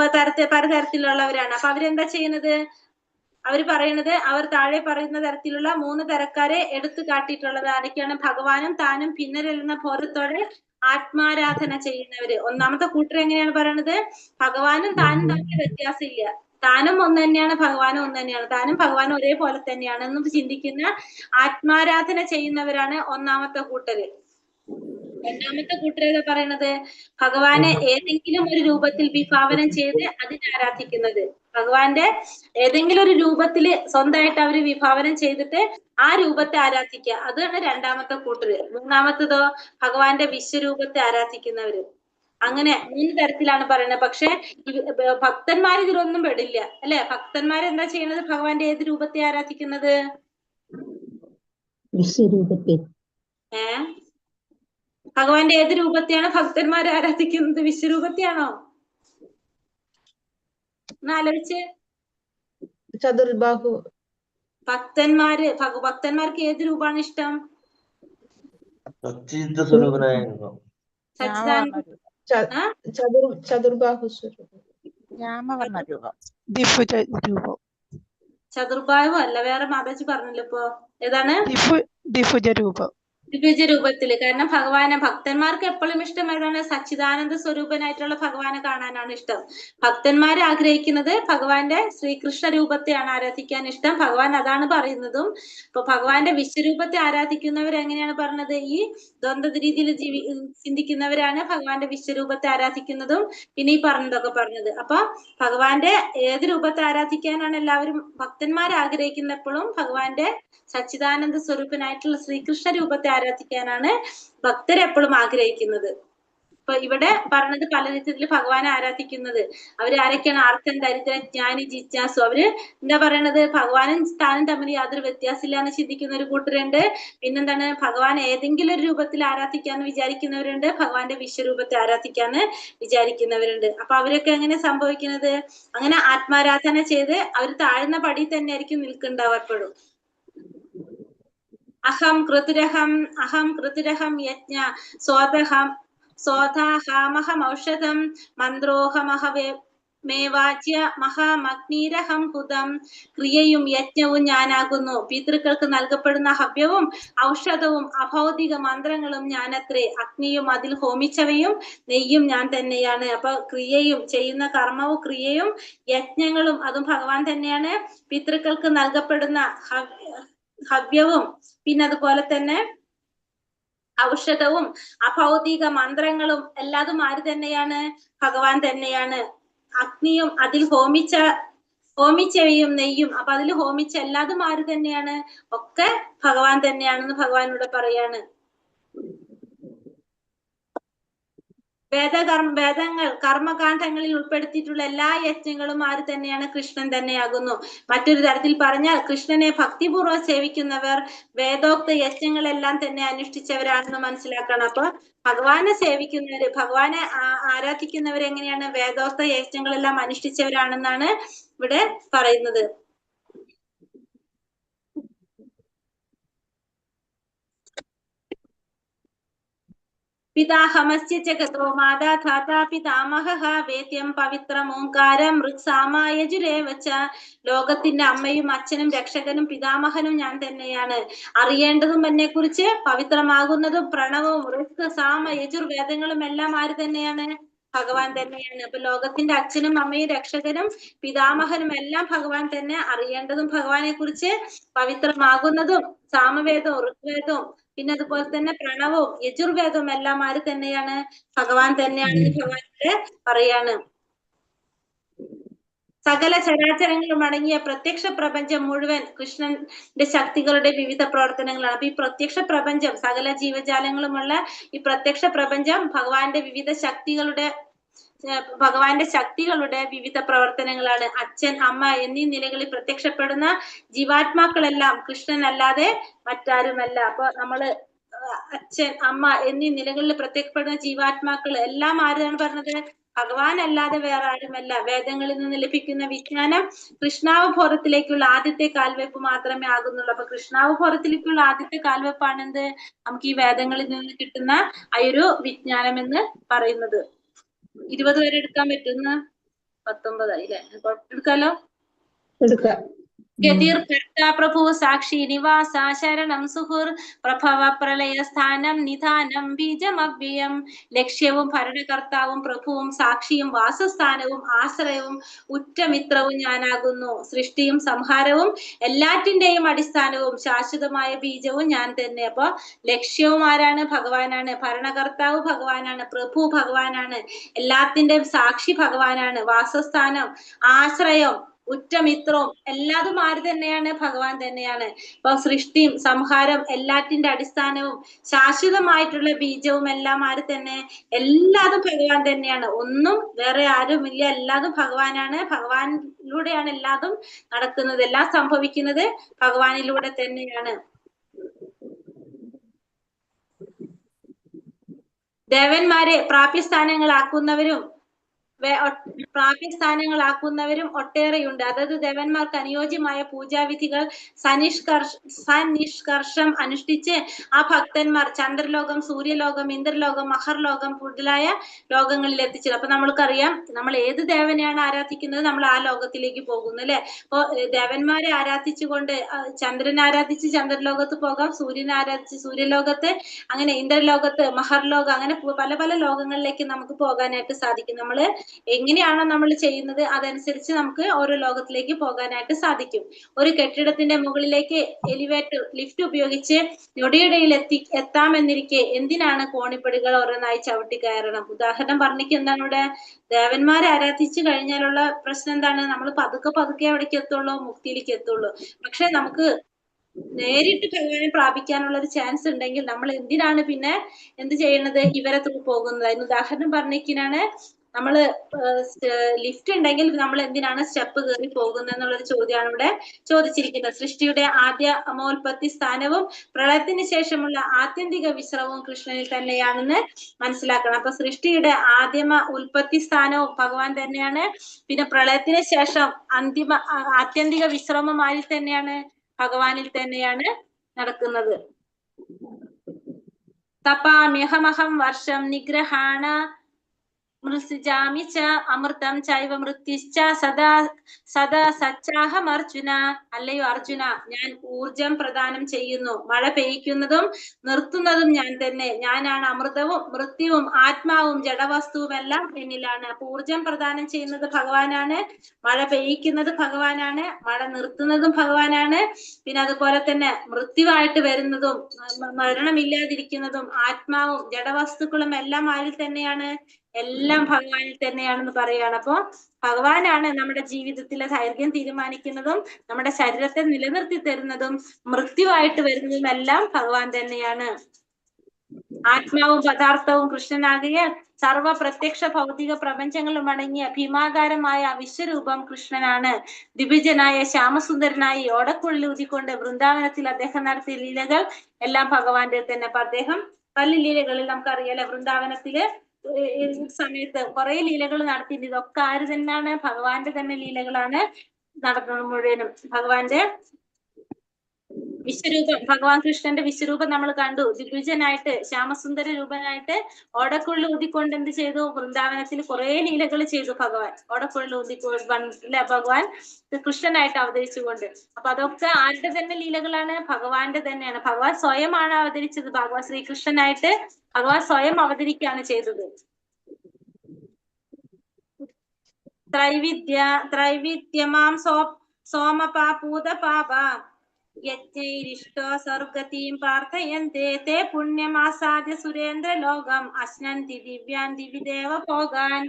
പലതരത്തിലുള്ളവരാണ്. അപ്പൊ അവരെന്താ ചെയ്യുന്നത്? അവർ പറയുന്നത്, അവർ താഴെ പറയുന്ന തരത്തിലുള്ള 3 തരക്കാരെ എടുത്തു കാട്ടിയിട്ടുള്ളത്. ആരൊക്കെയാണ്? ഭഗവാനും താനും ഭിന്നരല്ലെന്ന ബോധത്തോടെ ആത്മാരാധന ചെയ്യുന്നവര്. ഒന്നാമത്തെ കൂട്ടർ എങ്ങനെയാണ് പറയണത്? ഭഗവാനും താനും തമ്മിൽ വ്യത്യാസമില്ല, താനും ഒന്ന് തന്നെയാണ്, ഭഗവാനും ഒന്ന് തന്നെയാണ്, താനും ഭഗവാനും ഒരേപോലെ തന്നെയാണെന്നും ചിന്തിക്കുന്ന ആത്മാരാധന ചെയ്യുന്നവരാണ് ഒന്നാമത്തെ കൂട്ടര്. രണ്ടാമത്തെ കൂട്ടരേതാ പറയണത്? ഭഗവാനെ ഏതെങ്കിലും ഒരു രൂപത്തിൽ വിഭാവനം ചെയ്ത് അതിനെ ആരാധിക്കുന്നത്. ഭഗവാന്റെ ഏതെങ്കിലും ഒരു രൂപത്തില് സ്വന്തമായിട്ട് അവര് വിഭാവനം ചെയ്തിട്ട് ആ രൂപത്തെ ആരാധിക്കുക. അതാണ് രണ്ടാമത്തെ കൂട്ടര്. മൂന്നാമത്തതോ ഭഗവാന്റെ വിശ്വരൂപത്തെ ആരാധിക്കുന്നവര്. അങ്ങനെ 3 തരത്തിലാണ് പറയുന്നത്. പക്ഷെ ഭക്തന്മാർ ഇതിലൊന്നും പെടില്ല അല്ലെ? ഭക്തന്മാർ എന്താ ചെയ്യുന്നത്? ഭഗവാന്റെ ഏത് രൂപത്തെ ആരാധിക്കുന്നത്? വിശ്വരൂപത്തെ. ഭഗവാന്റെ ഏത് രൂപത്തെയാണ് ഭക്തന്മാർ ആരാധിക്കുന്നത്? വിശ്വരൂപത്തെയാണോ? എന്നാലോചിച്ച്. ചതുർബാഹു. ഭക്തന്മാർക്ക് ഏത് രൂപമാണ് ഇഷ്ടം? ചതുർബാഹു ചതുർബാഹു അല്ല, വേറെ മാതാജി പറഞ്ഞല്ലോ ഇപ്പൊ. ഏതാണ്? ദ്വിഭുജ രൂപം. ദ്വിഭുജ രൂപത്തില്. കാരണം ഭക്തന്മാർക്ക് എപ്പോഴും ഇഷ്ടം ഏതാണ്? സച്ചിദാനന്ദ സ്വരൂപനായിട്ടുള്ള ഭഗവാനെ കാണാനാണ് ഇഷ്ടം. ഭക്തന്മാർ ആഗ്രഹിക്കുന്നത് ഭഗവാന്റെ ശ്രീകൃഷ്ണ രൂപത്തെയാണ് ആരാധിക്കാൻ ഇഷ്ടം. ഭഗവാൻ അതാണ് പറയുന്നതും. ഇപ്പൊ ഭഗവാന്റെ വിശ്വരൂപത്തെ ആരാധിക്കുന്നവർ എങ്ങനെയാണ് പറഞ്ഞത്? ഈ ദ്വന്ദ്വ രീതിയിൽ ചിന്തിക്കുന്നവരാണ് ഭഗവാന്റെ വിശ്വരൂപത്തെ ആരാധിക്കുന്നതും പിന്നെ ഈ പറഞ്ഞതൊക്കെ പറഞ്ഞത്. അപ്പൊ ഭഗവാന്റെ ഏത് രൂപത്തെ ആരാധിക്കാനാണ് എല്ലാവരും ഭക്തന്മാർ ആഗ്രഹിക്കുന്നപ്പോഴും ഭഗവാന്റെ സച്ചിദാനന്ദ സ്വരൂപനായിട്ടുള്ള ശ്രീകൃഷ്ണ രൂപത്തെ ആരാധിക്കാനാണ് ഭക്തരെപ്പോഴും ആഗ്രഹിക്കുന്നത്. ഇപ്പൊ ഇവിടെ പറഞ്ഞത് പല വിധത്തില് ഭഗവാനെ ആരാധിക്കുന്നത്. അവര് ആരൊക്കെയാണ്? ആർത്തൻ, ദരിദ്രൻ, ജ്ഞാനി, ജിജ്ഞാസു. അവര് എന്താ പറയണത്? ഭഗവാനും സ്ഥാനം തമ്മിൽ യാതൊരു വ്യത്യാസമില്ല എന്ന് ചിന്തിക്കുന്ന ഒരു കൂട്ടരുണ്ട്. പിന്നെന്താണ്? ഭഗവാൻ ഏതെങ്കിലും ഒരു രൂപത്തിൽ ആരാധിക്കാന്ന് വിചാരിക്കുന്നവരുണ്ട്, ഭഗവാന്റെ വിശ്വരൂപത്തെ ആരാധിക്കാന്ന് വിചാരിക്കുന്നവരുണ്ട്. അപ്പൊ അവരൊക്കെ എങ്ങനെ സംഭവിക്കുന്നത്? അങ്ങനെ ആത്മാരാധന ചെയ്ത് അവർ താഴ്ന്ന പടി തന്നെ ആയിരിക്കും നിൽക്കുന്നുണ്ടാവുക എപ്പോഴും. അഹം കൃതുരഹം യജ്ഞ സ്വോതാഹാമഹം ഔഷധം മന്ത്രോഹമഹമേവാച്യ മഹാമഗ്നീരഹം ഹുതം. ക്രിയയും യജ്ഞവും ഞാനാകുന്നു, പിതൃക്കൾക്ക് നൽകപ്പെടുന്ന ഹവ്യവും ഔഷധവും അഭൗതിക മന്ത്രങ്ങളും ഞാനത്രേ, അഗ്നിയും അതിൽ ഹോമിച്ചവയും നെയ്യും ഞാൻ തന്നെയാണ്. അപ്പൊ ക്രിയയും ചെയ്യുന്ന കർമ്മവും ക്രിയയും യജ്ഞങ്ങളും അതും ഭഗവാൻ തന്നെയാണ്. പിതൃക്കൾക്ക് നൽകപ്പെടുന്ന ഹവ്യവും പിന്നെ അതുപോലെ തന്നെ ഔഷധവും അഭൗതിക മന്ത്രങ്ങളും എല്ലാതും ആര് തന്നെയാണ്? ഭഗവാൻ തന്നെയാണ്. അഗ്നിയും അതിൽ ഹോമിച്ചവയും നെയ്യും, അപ്പൊ അതിൽ ഹോമിച്ച എല്ലാതും ആര് തന്നെയാണ്? ഒക്കെ ഭഗവാൻ തന്നെയാണെന്ന് ഭഗവാൻ ഇവിടെ പറയാണ്. വേദങ്ങൾ കർമ്മകാന്ഡങ്ങളിൽ ഉൾപ്പെടുത്തിയിട്ടുള്ള എല്ലാ യജ്ഞങ്ങളും ആര് തന്നെയാണ്? കൃഷ്ണൻ തന്നെയാകുന്നു. മറ്റൊരു തരത്തിൽ പറഞ്ഞാൽ കൃഷ്ണനെ ഭക്തിപൂർവ്വം സേവിക്കുന്നവർ വേദോക്ത യജ്ഞങ്ങളെല്ലാം തന്നെ അനുഷ്ഠിച്ചവരാണെന്ന് മനസ്സിലാക്കണം. അപ്പൊ ഭഗവാനെ സേവിക്കുന്നവര്, ഭഗവാനെ ആരാധിക്കുന്നവർ എങ്ങനെയാണ്? വേദോക്ത യജ്ഞങ്ങളെല്ലാം അനുഷ്ഠിച്ചവരാണെന്നാണ് ഇവിടെ പറയുന്നത്. പിതാഹമസ്യ ജഗതോ മാതാ ധാതാ പിതാമഹഃ വേദ്യം പവിത്രം ഓംകാരം ഋക്സാമയജുരേവച. ലോകത്തിന്റെ അമ്മയും അച്ഛനും രക്ഷകനും പിതാമഹനും ഞാൻ തന്നെയാണ്. അറിയേണ്ടതും എന്നെ കുറിച്ച് പവിത്രമാകുന്നതും പ്രണവവും ഋക് സാമ യജുർവേദങ്ങളും എല്ലാം ആര് തന്നെയാണ്? ഭഗവാൻ തന്നെയാണ്. അപ്പൊ ലോകത്തിന്റെ അച്ഛനും അമ്മയും രക്ഷകനും പിതാമഹനും എല്ലാം ഭഗവാൻ തന്നെ. അറിയേണ്ടതും ഭഗവാനെ കുറിച്ച് പവിത്രമാകുന്നതും സാമവേദവും ഋഗ്വേദവും പിന്നെ അതുപോലെ തന്നെ പ്രണവവും യജുർവേദവും എല്ലാം ആര് തന്നെയാണ്? ഭഗവാൻ തന്നെയാണെന്ന് ഭഗവാന്റെ പറയാണ്. സകല ചരാചരങ്ങളും അടങ്ങിയ പ്രത്യക്ഷ പ്രപഞ്ചം മുഴുവൻ കൃഷ്ണന്റെ ശക്തികളുടെ വിവിധ പ്രവർത്തനങ്ങളാണ്. അപ്പൊ ഈ പ്രത്യക്ഷ പ്രപഞ്ചം, സകല ജീവജാലങ്ങളുമുള്ള ഈ പ്രത്യക്ഷ പ്രപഞ്ചം ഭഗവാന്റെ ശക്തികളുടെ വിവിധ പ്രവർത്തനങ്ങളാണ്. അച്ഛൻ, അമ്മ എന്നീ നിലകളിൽ പ്രത്യക്ഷപ്പെടുന്ന ജീവാത്മാക്കളെല്ലാം കൃഷ്ണൻ അല്ലാതെ മറ്റാരുമല്ല. അപ്പൊ നമ്മള് അച്ഛൻ, അമ്മ എന്നീ നിലകളിൽ പ്രത്യക്ഷപ്പെടുന്ന ജീവാത്മാക്കൾ എല്ലാം ആരാണ് പറഞ്ഞത്? ഭഗവാൻ അല്ലാതെ വേറെ ആരുമല്ല. വേദങ്ങളിൽ നിന്ന് ലഭിക്കുന്ന വിജ്ഞാനം കൃഷ്ണാവബോധത്തിലേക്കുള്ള ആദ്യത്തെ കാൽവെപ്പ് മാത്രമേ ആകുന്നുള്ളൂ. അപ്പൊ കൃഷ്ണാവബോധത്തിലേക്കുള്ള ആദ്യത്തെ കാൽവെപ്പാണ് എന്ത്? നമുക്ക് ഈ വേദങ്ങളിൽ നിന്ന് കിട്ടുന്ന ആ ഒരു വിജ്ഞാനം എന്ന് പറയുന്നത്. 20 വരെ എടുക്കാൻ പറ്റുന്ന 19 അല്ലേ? എടുക്കാലോ. ഗതിർ കർത്താ പ്രഭു സാക്ഷി നിവാസ ശരണം സുഹൃർ പ്രഭവ പ്രളയ സ്ഥാനം നിധാനം ബീജമവ്യയം. ലക്ഷ്യവും ഭരണകർത്താവും പ്രഭുവും സാക്ഷിയും വാസസ്ഥാനവും ആശ്രയവും ഉറ്റമിത്രവും ഞാനാകുന്നു. സൃഷ്ടിയും സംഹാരവും എല്ലാറ്റിന്റെയും അടിസ്ഥാനവും ശാശ്വതമായ ബീജവും ഞാൻ തന്നെ. അപ്പൊ ലക്ഷ്യവും ആരാണ്? ഭഗവാനാണ്. ഭരണകർത്താവ് ഭഗവാനാണ്. പ്രഭു ഭഗവാനാണ്. എല്ലാത്തിന്റെയും സാക്ഷി ഭഗവാനാണ്. വാസസ്ഥാനം, ആശ്രയം, ഉറ്റമിത്രവും എല്ലാതും ആര് തന്നെയാണ്? ഭഗവാൻ തന്നെയാണ്. അപ്പൊ സൃഷ്ടിയും സംഹാരം എല്ലാറ്റിന്റെ അടിസ്ഥാനവും ശാശ്വതമായിട്ടുള്ള ബീജവും എല്ലാം ആര് തന്നെ? എല്ലാതും ഭഗവാൻ തന്നെയാണ്. ഒന്നും വേറെ ആരുമില്ല. എല്ലാതും ഭഗവാനാണ്. ഭഗവാനിലൂടെയാണ് എല്ലാതും നടക്കുന്നത്. എല്ലാം സംഭവിക്കുന്നത് ഭഗവാനിലൂടെ തന്നെയാണ്. ദേവന്മാരെ പ്രാപ്യസ്ഥാനങ്ങളാക്കുന്നവരും ഒട്ടേറെയുണ്ട്. അതത് ദേവന്മാർക്ക് അനുയോജ്യമായ പൂജാവിധികൾ സനിഷ്കർഷം അനുഷ്ഠിച്ച് ആ ഭക്തന്മാർ ചന്ദ്രലോകം, സൂര്യലോകം, ഇന്ദ്രലോകം, മഹർലോകം മുതലായ ലോകങ്ങളിൽ എത്തിച്ചത്. അപ്പൊ നമ്മൾക്കറിയാം, നമ്മൾ ഏത് ദേവനെയാണ് ആരാധിക്കുന്നത് നമ്മൾ ആ ലോകത്തിലേക്ക് പോകുന്നു അല്ലെ. അപ്പൊ ദേവന്മാരെ ആരാധിച്ചുകൊണ്ട് ചന്ദ്രനെ ആരാധിച്ച് ചന്ദ്രലോകത്ത് പോകാം, സൂര്യനെ ആരാധിച്ച് സൂര്യലോകത്ത്, അങ്ങനെ ഇന്ദ്രലോകത്ത്, മഹർലോകം, അങ്ങനെ പല പല ലോകങ്ങളിലേക്ക് നമുക്ക് പോകാനായിട്ട് സാധിക്കും. നമ്മള് എങ്ങനെയാണോ നമ്മൾ ചെയ്യുന്നത് അതനുസരിച്ച് നമുക്ക് ഓരോ ലോകത്തിലേക്ക് പോകാനായിട്ട് സാധിക്കും. ഒരു കെട്ടിടത്തിന്റെ മുകളിലേക്ക് എലിവേറ്റർ, ലിഫ്റ്റ് ഉപയോഗിച്ച് ഞൊടിയിടയിൽ എത്താമെന്നിരിക്കെ എന്തിനാണ് കോണിപ്പടികൾ ഓരോന്നായി ചവിട്ടി കയറണം? ഉദാഹരണം പറഞ്ഞിട്ട് എന്താണ് ഇവിടെ? ദേവന്മാരെ ആരാധിച്ചു കഴിഞ്ഞാലുള്ള പ്രശ്നം എന്താണ്? നമ്മൾ പതുക്കെ പതുക്കെ അവിടേക്ക് എത്തുള്ളൂ, മുക്തിയിലേക്ക് എത്തുള്ളൂ. പക്ഷെ നമുക്ക് നേരിട്ട് ഭഗവാനെ പ്രാപിക്കാനുള്ള ഒരു ചാൻസ് ഉണ്ടെങ്കിൽ നമ്മൾ എന്തിനാണ് പിന്നെ എന്ത് ചെയ്യണത്? ഇവരെ ത്രൂ പോകുന്നത്. അതിന് ഉദാഹരണം പറഞ്ഞേക്കിനാണ് നമ്മള് ലിഫ്റ്റ് ഉണ്ടെങ്കിൽ നമ്മൾ എന്തിനാണ് സ്റ്റെപ്പ് കയറി പോകുന്നത് എന്നുള്ളൊരു ചോദ്യമാണ് ഇവിടെ ചോദിച്ചിരിക്കുന്നത്. സൃഷ്ടിയുടെ ആദ്യ അമോൽപത്തി സ്ഥാനവും പ്രളയത്തിന് ശേഷമുള്ള ആത്യന്തിക വിശ്രമവും കൃഷ്ണനിൽ തന്നെയാണെന്ന് മനസ്സിലാക്കണം. അപ്പൊ സൃഷ്ടിയുടെ ഉൽപ്പത്തി സ്ഥാനവും ഭഗവാൻ തന്നെയാണ്. പിന്നെ പ്രളയത്തിന് ശേഷം ആത്യന്തിക വിശ്രമം ആരിൽ തന്നെയാണ്? ഭഗവാനിൽ തന്നെയാണ് നടക്കുന്നത്. തപാമ്യഹമഹം വർഷം നിഗ്രഹാണ മൃത്യുജാമി ച അമൃതം ചൈവ മൃത്യുശ്ച സദാ സദാ സച്ചാഹം അർജുന. അല്ലയോ അർജുന, ഞാൻ ഊർജം പ്രദാനം ചെയ്യുന്നു, മഴ പെയ്യിക്കുന്നതും നിർത്തുന്നതും ഞാൻ തന്നെ. ഞാനാണ് അമൃതവും മൃത്യുവും ആത്മാവും ജഡവസ്തുവും എല്ലാം എന്നിലാണ്. അപ്പൊ ഊർജം പ്രദാനം ചെയ്യുന്നത് ഭഗവാനാണ്, മഴ പെയ്യിക്കുന്നത് ഭഗവാനാണ്, മഴ നിർത്തുന്നതും ഭഗവാനാണ്. പിന്നെ അതുപോലെ തന്നെ മൃത്യുവായിട്ട് വരുന്നതും മരണമില്ലാതിരിക്കുന്നതും ആത്മാവും ജഡവസ്തുക്കളും എല്ലാം ആരിൽ തന്നെയാണ്? എല്ലാം ഭഗവാനിൽ തന്നെയാണെന്ന് പറയുകയാണ്. അപ്പൊ ഭഗവാനാണ് നമ്മുടെ ജീവിതത്തിലെ ദൈർഘ്യം തീരുമാനിക്കുന്നതും നമ്മുടെ ശരീരത്തെ നിലനിർത്തി തരുന്നതും മൃത്യുവായിട്ട് വരുന്നതും എല്ലാം ഭഗവാൻ തന്നെയാണ്. ആത്മാവും പദാർത്ഥവും കൃഷ്ണനാകിയ സർവ പ്രത്യക്ഷ ഭൗതിക പ്രപഞ്ചങ്ങളും അടങ്ങിയ ഭീമാകാരമായ വിശ്വരൂപം കൃഷ്ണനാണ്. ദിവിജനായ ശ്യാമസുന്ദരനായി ഓടക്കുള്ളിൽ ഊതിക്കൊണ്ട് വൃന്ദാവനത്തിൽ അദ്ദേഹം നടത്തിയ ലീലകൾ എല്ലാം ഭഗവാന്റെ തന്നെ. അപ്പൊ അദ്ദേഹം പല ലീലകളിൽ നമുക്കറിയാലോ, വൃന്ദാവനത്തില് സമയത്ത് കുറെ ലീലകൾ നടത്തിയിട്ടുണ്ട്. ഇതൊക്കെ ആര് തന്നെയാണ്? ഭഗവാന്റെ തന്നെ ലീലകളാണ് നടന്നത് മുഴുവനും. ഭഗവാന്റെ വിശ്വരൂപം, ഭഗവാൻ കൃഷ്ണന്റെ വിശ്വരൂപം നമ്മൾ കണ്ടു. ദിഗ്വിജനായിട്ട് ശ്യാമസുന്ദര രൂപനായിട്ട് ഓടക്കുള്ളിൽ ഊതിക്കൊണ്ട് എന്ത് ചെയ്തു? വൃന്ദാവനത്തിൽ കുറെ ലീലകൾ ചെയ്തു ഭഗവാൻ. ഓടക്കുള്ളിൽ ഊതിക്കൊണ്ട് ഭഗവാൻ കൃഷ്ണനായിട്ട് അവതരിച്ചുകൊണ്ട്. അപ്പൊ അതൊക്കെ ആരുടെ തന്നെ ലീലകളാണ്? ഭഗവാന്റെ തന്നെയാണ്. ഭഗവാൻ സ്വയമാണ് അവതരിച്ചത്. ഭഗവാൻ ശ്രീകൃഷ്ണനായിട്ട് ഭഗവാൻ സ്വയം അവതരിക്കുകയാണ് ചെയ്തത്. ത്രൈവിദ്യമാം സോമപാപൂത പാപ യജ്ഞൈരിഷ്ടോ സ്വർഗതീം പ്രാർത്ഥയന്തേ തേ പുണ്യമാസാദ്യ സുരേന്ദ്ര ലോകം അശ്നന്തി ദിവ്യാൻ ദിവിദേവ പോകാൻ.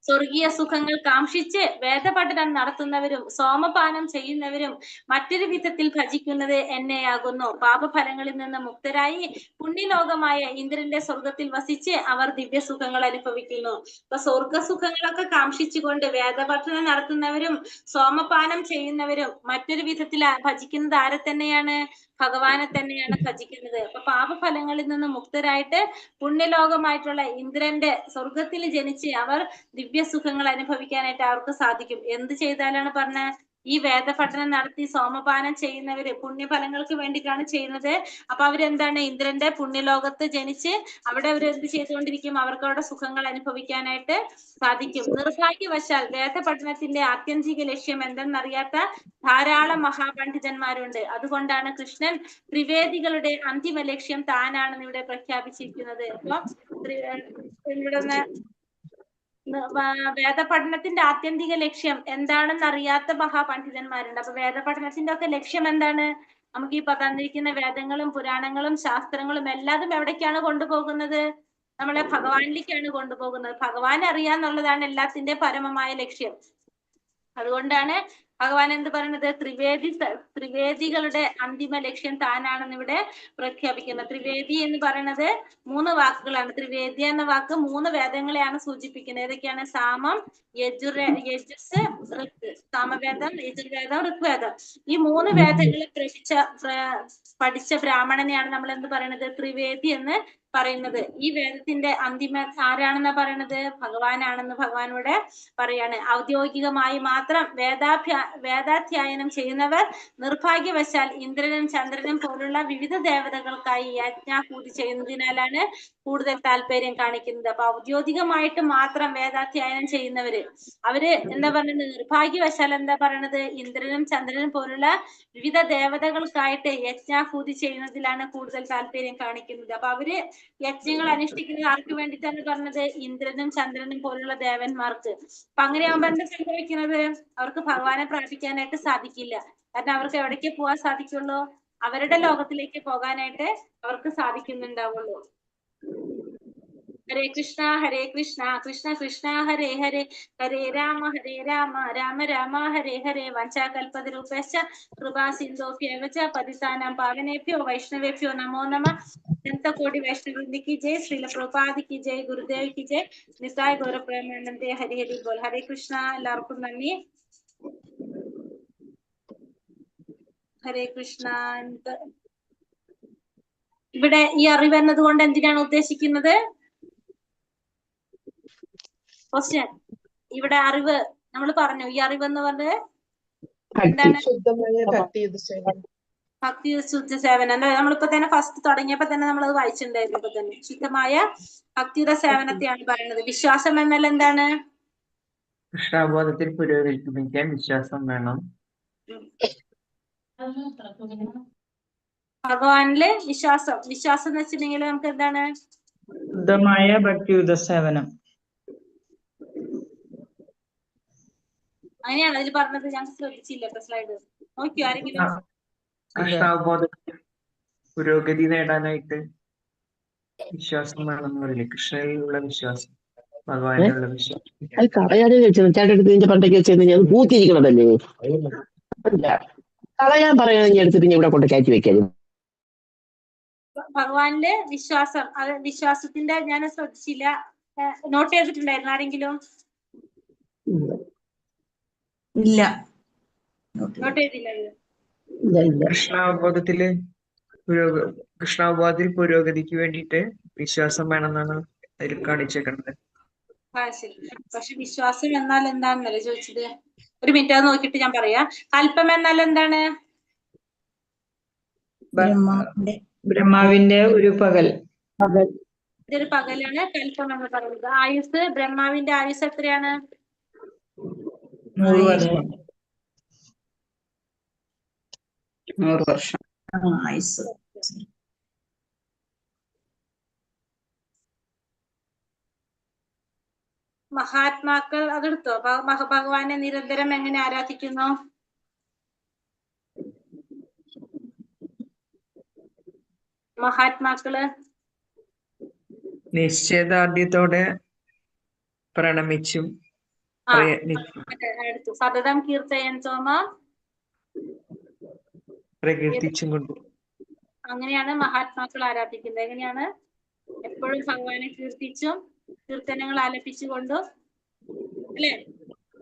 സ്വർഗീയ സുഖങ്ങൾ കാംക്ഷിച്ച് വേദപഠനം നടത്തുന്നവരും സോമപാനം ചെയ്യുന്നവരും മറ്റൊരു വിധത്തിൽ ഭജിക്കുന്നത് എന്നെയാകുന്നു. പാപഫലങ്ങളിൽ നിന്ന് മുക്തരായി പുണ്യലോകമായ ഇന്ദ്രന്റെ സ്വർഗത്തിൽ വസിച്ച് അവർ ദിവ്യസുഖങ്ങൾ അനുഭവിക്കുന്നു. അപ്പൊ സ്വർഗസുഖങ്ങളൊക്കെ കാംക്ഷിച്ചുകൊണ്ട് വേദപഠനം നടത്തുന്നവരും സോമപാനം ചെയ്യുന്നവരും മറ്റൊരു വിധത്തിൽ ഭജിക്കുന്നത് ആരെ തന്നെയാണ്? ഭഗവാനെ തന്നെയാണ് ഭജിക്കുന്നത്. അപ്പൊ പാപഫലങ്ങളിൽ നിന്ന് മുക്തരായിട്ട് പുണ്യലോകമായിട്ടുള്ള ഇന്ദ്രന്റെ സ്വർഗത്തിൽ ജനിച്ച് അവർ ദിവ്യസുഖങ്ങൾ അനുഭവിക്കാനായിട്ട് അവർക്ക് സാധിക്കും. എന്ത് ചെയ്താലാണ് പറഞ്ഞ? ഈ വേദപഠനം നടത്തി സോമപാനം ചെയ്യുന്നവര് പുണ്യഫലങ്ങൾക്ക് വേണ്ടിയിട്ടാണ് ചെയ്യുന്നത്. അപ്പൊ അവരെന്താണ്? ഇന്ദ്രന്റെ പുണ്യലോകത്ത് ജനിച്ച് അവിടെ അവർ എന്ത് ചെയ്തുകൊണ്ടിരിക്കും? അവർക്ക് അവിടെ സുഖങ്ങൾ അനുഭവിക്കാനായിട്ട് സാധിക്കും. നിർഭാഗ്യവശാൽ വേദപഠനത്തിന്റെ ആത്യന്തിക ലക്ഷ്യം എന്തെന്നറിയാത്ത ധാരാളം മഹാപണ്ഡിതന്മാരുണ്ട്. അതുകൊണ്ടാണ് കൃഷ്ണൻ ത്രിവേദികളുടെ അന്തിമ ലക്ഷ്യം താനാണെന്ന് ഇവിടെ പ്രഖ്യാപിച്ചിരിക്കുന്നത്. അപ്പൊ ഇവിടെ വേദപഠനത്തിന്റെ ആത്യന്തിക ലക്ഷ്യം എന്താണെന്ന് അറിയാത്ത മഹാപണ്ഡിതന്മാരുണ്ട്. അപ്പൊ വേദപഠനത്തിന്റെ ഒക്കെ ലക്ഷ്യം എന്താണ്? നമുക്ക് ഈ തന്നിരിക്കുന്ന വേദങ്ങളും പുരാണങ്ങളും ശാസ്ത്രങ്ങളും എല്ലാതും എവിടേക്കാണ് കൊണ്ടുപോകുന്നത്? നമ്മളെ ഭഗവാനിലേക്കാണ് കൊണ്ടുപോകുന്നത്. ഭഗവാൻ അറിയാന്നുള്ളതാണ് എല്ലാത്തിന്റെ പരമമായ ലക്ഷ്യം. അതുകൊണ്ടാണ് ഭഗവാൻ എന്ത് പറയുന്നത്? ത്രിവേദികളുടെ അന്തിമ ലക്ഷ്യം താനാണെന്ന് ഇവിടെ പ്രഖ്യാപിക്കുന്നത്. ത്രിവേദി എന്ന് പറയുന്നത് 3 വാക്കുകളാണ്. ത്രിവേദ്യ എന്ന വാക്ക് 3 വേദങ്ങളെയാണ് സൂചിപ്പിക്കുന്നത്. ഏതൊക്കെയാണ്? സാമം, യജുസ്, ഋഗ്. സാമവേദം, യജുർവേദം, ഋഗ്വേദം. ഈ 3 വേദങ്ങളെ പഠിച്ച ബ്രാഹ്മണനെയാണ് നമ്മൾ എന്ത് പറയുന്നത്? ത്രിവേദി എന്ന് പറയുന്നത്. ഈ വേദത്തിന്റെ അന്തിമ ആരാണെന്നാ പറയണത്? ഭഗവാനാണെന്ന് ഭഗവാനോട് പറയാണ്. ഔദ്യോഗികമായി മാത്രം വേദാധ്യയനം ചെയ്യുന്നവർ നിർഭാഗ്യവശാൽ ഇന്ദ്രനും ചന്ദ്രനും പോലുള്ള വിവിധ ദേവതകൾക്കായി യജ്ഞാഹൂതി ചെയ്യുന്നതിനാലാണ് കൂടുതൽ താല്പര്യം കാണിക്കുന്നത്. അപ്പൊ ഔദ്യോഗികമായിട്ട് മാത്രം വേദാധ്യയനം ചെയ്യുന്നവര് അവര് എന്താ പറയുന്നത്? നിർഭാഗ്യവശാൽ എന്താ പറയണത്? ഇന്ദ്രനും ചന്ദ്രനും പോലുള്ള വിവിധ ദേവതകൾക്കായിട്ട് യജ്ഞാഹൂതി ചെയ്യുന്നതിലാണ് കൂടുതൽ താല്പര്യം കാണിക്കുന്നത്. അപ്പൊ അവര് യജ്ഞങ്ങൾ അനുഷ്ഠിക്കുന്നത് ആർക്ക് വേണ്ടിയിട്ടാണ് പറഞ്ഞത്? ഇന്ദ്രനും ചന്ദ്രനും പോലുള്ള ദേവന്മാർക്ക്. അപ്പൊ അങ്ങനെയാകുമ്പോ എന്താ സംഭവിക്കുന്നത്? അവർക്ക് ഭഗവാനെ പ്രാപിക്കാനായിട്ട് സാധിക്കില്ല. കാരണം അവർക്ക് എവിടേക്ക് പോകാൻ സാധിക്കുള്ളൂ? അവരുടെ ലോകത്തിലേക്ക് പോകാനായിട്ട് അവർക്ക് സാധിക്കുന്നുണ്ടാവുള്ളൂ. ഹരേ കൃഷ്ണ കൃഷ്ണ കൃഷ്ണ ഹരേ ഹരേ ഹരേ രാമ രാമ രാമ ഹരേ ഹരേ വഞ്ചാകൽപതരൂപശ്ച കൃപാ സിന്ധോഭ്യേവ ച പതിതാനാം പാവനേഭ്യോ വൈഷ്ണവേഭ്യോ നമോ നമഃ അനന്തകോടി വൈഷ്ണവൃന്ദി की जय श्रील प्रभुपाद की जय गुरुदेव की जय निताय गौरप्रेमानंदे हरि हरि बोल हरे कृष्ण എല്ലാവർക്കും നന്ദി ഹരേ കൃഷ്ണ ഇവിടെ ഈ അറിവ് എന്നതുകൊണ്ട് എന്തിനാണ് ഉദ്ദേശിക്കുന്നത് ക്വസ്റ്റ്യൻ ഇവിടെ അറിവ് നമ്മൾ പറഞ്ഞു ഈ അറിവ് എന്ന് പറഞ്ഞത് എന്താണ് ഭക്തി ശുദ്ധ സേവനം എന്താ നമ്മളിപ്പോ തന്നെ ഫസ്റ്റ് തുടങ്ങിയപ്പോ തന്നെ നമ്മളത് വായിച്ചിട്ടുണ്ടായിരുന്നു ഇപ്പൊ തന്നെ ശുദ്ധമായ ഭക്തിയുടെ സേവനത്തെയാണ് പറയുന്നത് വിശ്വാസം എന്നാൽ എന്താണ് കൃഷ്ണാബോധത്തിൽ പുരോഗമിക്കാൻ വിശ്വാസം വേണം ഭഗവാനില് വിശ്വാസം എന്ന് വെച്ചിട്ടുണ്ടെങ്കിൽ നമുക്ക് എന്താണ് ശുദ്ധമായ ഭക്തിയുത സേവനം അങ്ങനെയാണ് അതിൽ പറഞ്ഞത് ഞാൻ ശ്രദ്ധിച്ചില്ല സ്ലൈഡ് നോക്കിയോ ആരെങ്കിലും കൃഷ്ണാബോധത്തിൽ പുരോഗതി നേടാനായിട്ട് വിശ്വാസം വേണമെന്ന് പറയില്ലേ കൃഷ്ണനിലുള്ള വിശ്വാസം ഭഗവാനിലുള്ള വിശ്വാസം അത് കളയാതെ വെച്ചത് ചേട്ടടുത്ത് നിന്റെ പണ്ടൊക്കെ വെച്ചത് ഞാൻ പൂത്തിരിക്കണതല്ലേ കളയാൻ പറയണെങ്കിൽ എടുത്തിട്ട് ഞാൻ ഇവിടെ കൊണ്ട് കയറ്റി വെക്കരുത് ഭഗവാനില് വിശ്വാസം അത് വിശ്വാസത്തിന്റെ ഞാൻ ശ്രദ്ധിച്ചില്ല നോട്ട് ചെയ്തിട്ടുണ്ടായിരുന്നു ആരെങ്കിലും ഇല്ല നോട്ട് ചെയ്തില്ല കൃഷ്ണാബോധത്തിൽ പുരോഗതിക്ക് വേണ്ടിയിട്ട് വിശ്വാസം വേണമെന്നാണ് അതിൽ കാണിച്ചേക്കുന്നത് ശരി പക്ഷെ വിശ്വാസം എന്നാൽ എന്താണെന്നല്ലേ ചോദിച്ചത് ഒരു മിനിറ്റ് അത് നോക്കിയിട്ട് ഞാൻ പറയാം കൽപ്പം എന്നാൽ എന്താണ് ബ്രഹ്മാവിന്റെ ഒരു പകൽ ഇതൊരു പകലാണ് കൽപ്പം എന്ന് പറയുന്നത് ആയുസ് ബ്രഹ്മാവിന്റെ ആയുസ് എത്രയാണ് 100 വർഷം 100 വർഷം ആയുസ് മഹാത്മാക്കൾ അതെടുത്തോ ഭഗവാനെ നിരന്തരം എങ്ങനെ ആരാധിക്കുന്നു മഹാത്മാക്കള് നിശ്ചയദാർഢ്യത്തോടെ പ്രണമിച്ചും എടുത്തു സതതം കീർത്തയന്തോമ പ്രകീർത്തിച്ചും കൊണ്ട് അങ്ങനെയാണ് മഹാത്മാക്കൾ ആരാധിക്കുന്നത് എങ്ങനെയാണ് എപ്പോഴും ഭഗവാനെ കീർത്തിച്ചും കീർത്തനങ്ങൾ ആലപിച്ചുകൊണ്ടും അല്ലെ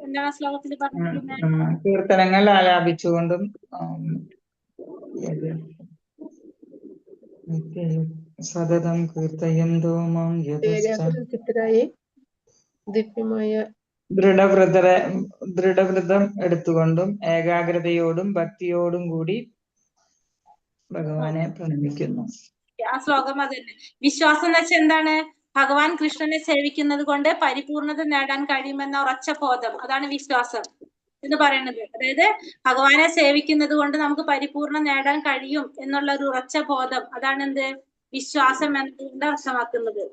എന്താണ് ശ്ലോകത്തിൽ പറഞ്ഞിരിക്കുന്നത് കീർത്തനങ്ങൾ ആലാപിച്ചുകൊണ്ടും സതതം കീർത്തയന്തോ മാം ദിവ്യമായ ദൃഢവ്രതം എടുത്തുകൊണ്ടും ഏകാഗ്രതയോടും ഭക്തിയോടും കൂടി ഭഗവാനെ പ്രണമിക്കുന്നു ആ ശ്ലോകം അത് തന്നെ വിശ്വാസം എന്ന് വെച്ചാൽ എന്താണ് ഭഗവാൻ കൃഷ്ണനെ സേവിക്കുന്നത് കൊണ്ട് പരിപൂർണത നേടാൻ കഴിയുമെന്ന ഉറച്ച ബോധം അതാണ് വിശ്വാസം എന്ന് പറയുന്നത് അതായത് ഭഗവാനെ സേവിക്കുന്നത് കൊണ്ട് നമുക്ക് പരിപൂർണം നേടാൻ കഴിയും എന്നുള്ള ഒരു ഉറച്ച ബോധം അതാണ് എന്ത് വിശ്വാസം എന്നതുകൊണ്ട് അർത്ഥമാക്കുന്നത്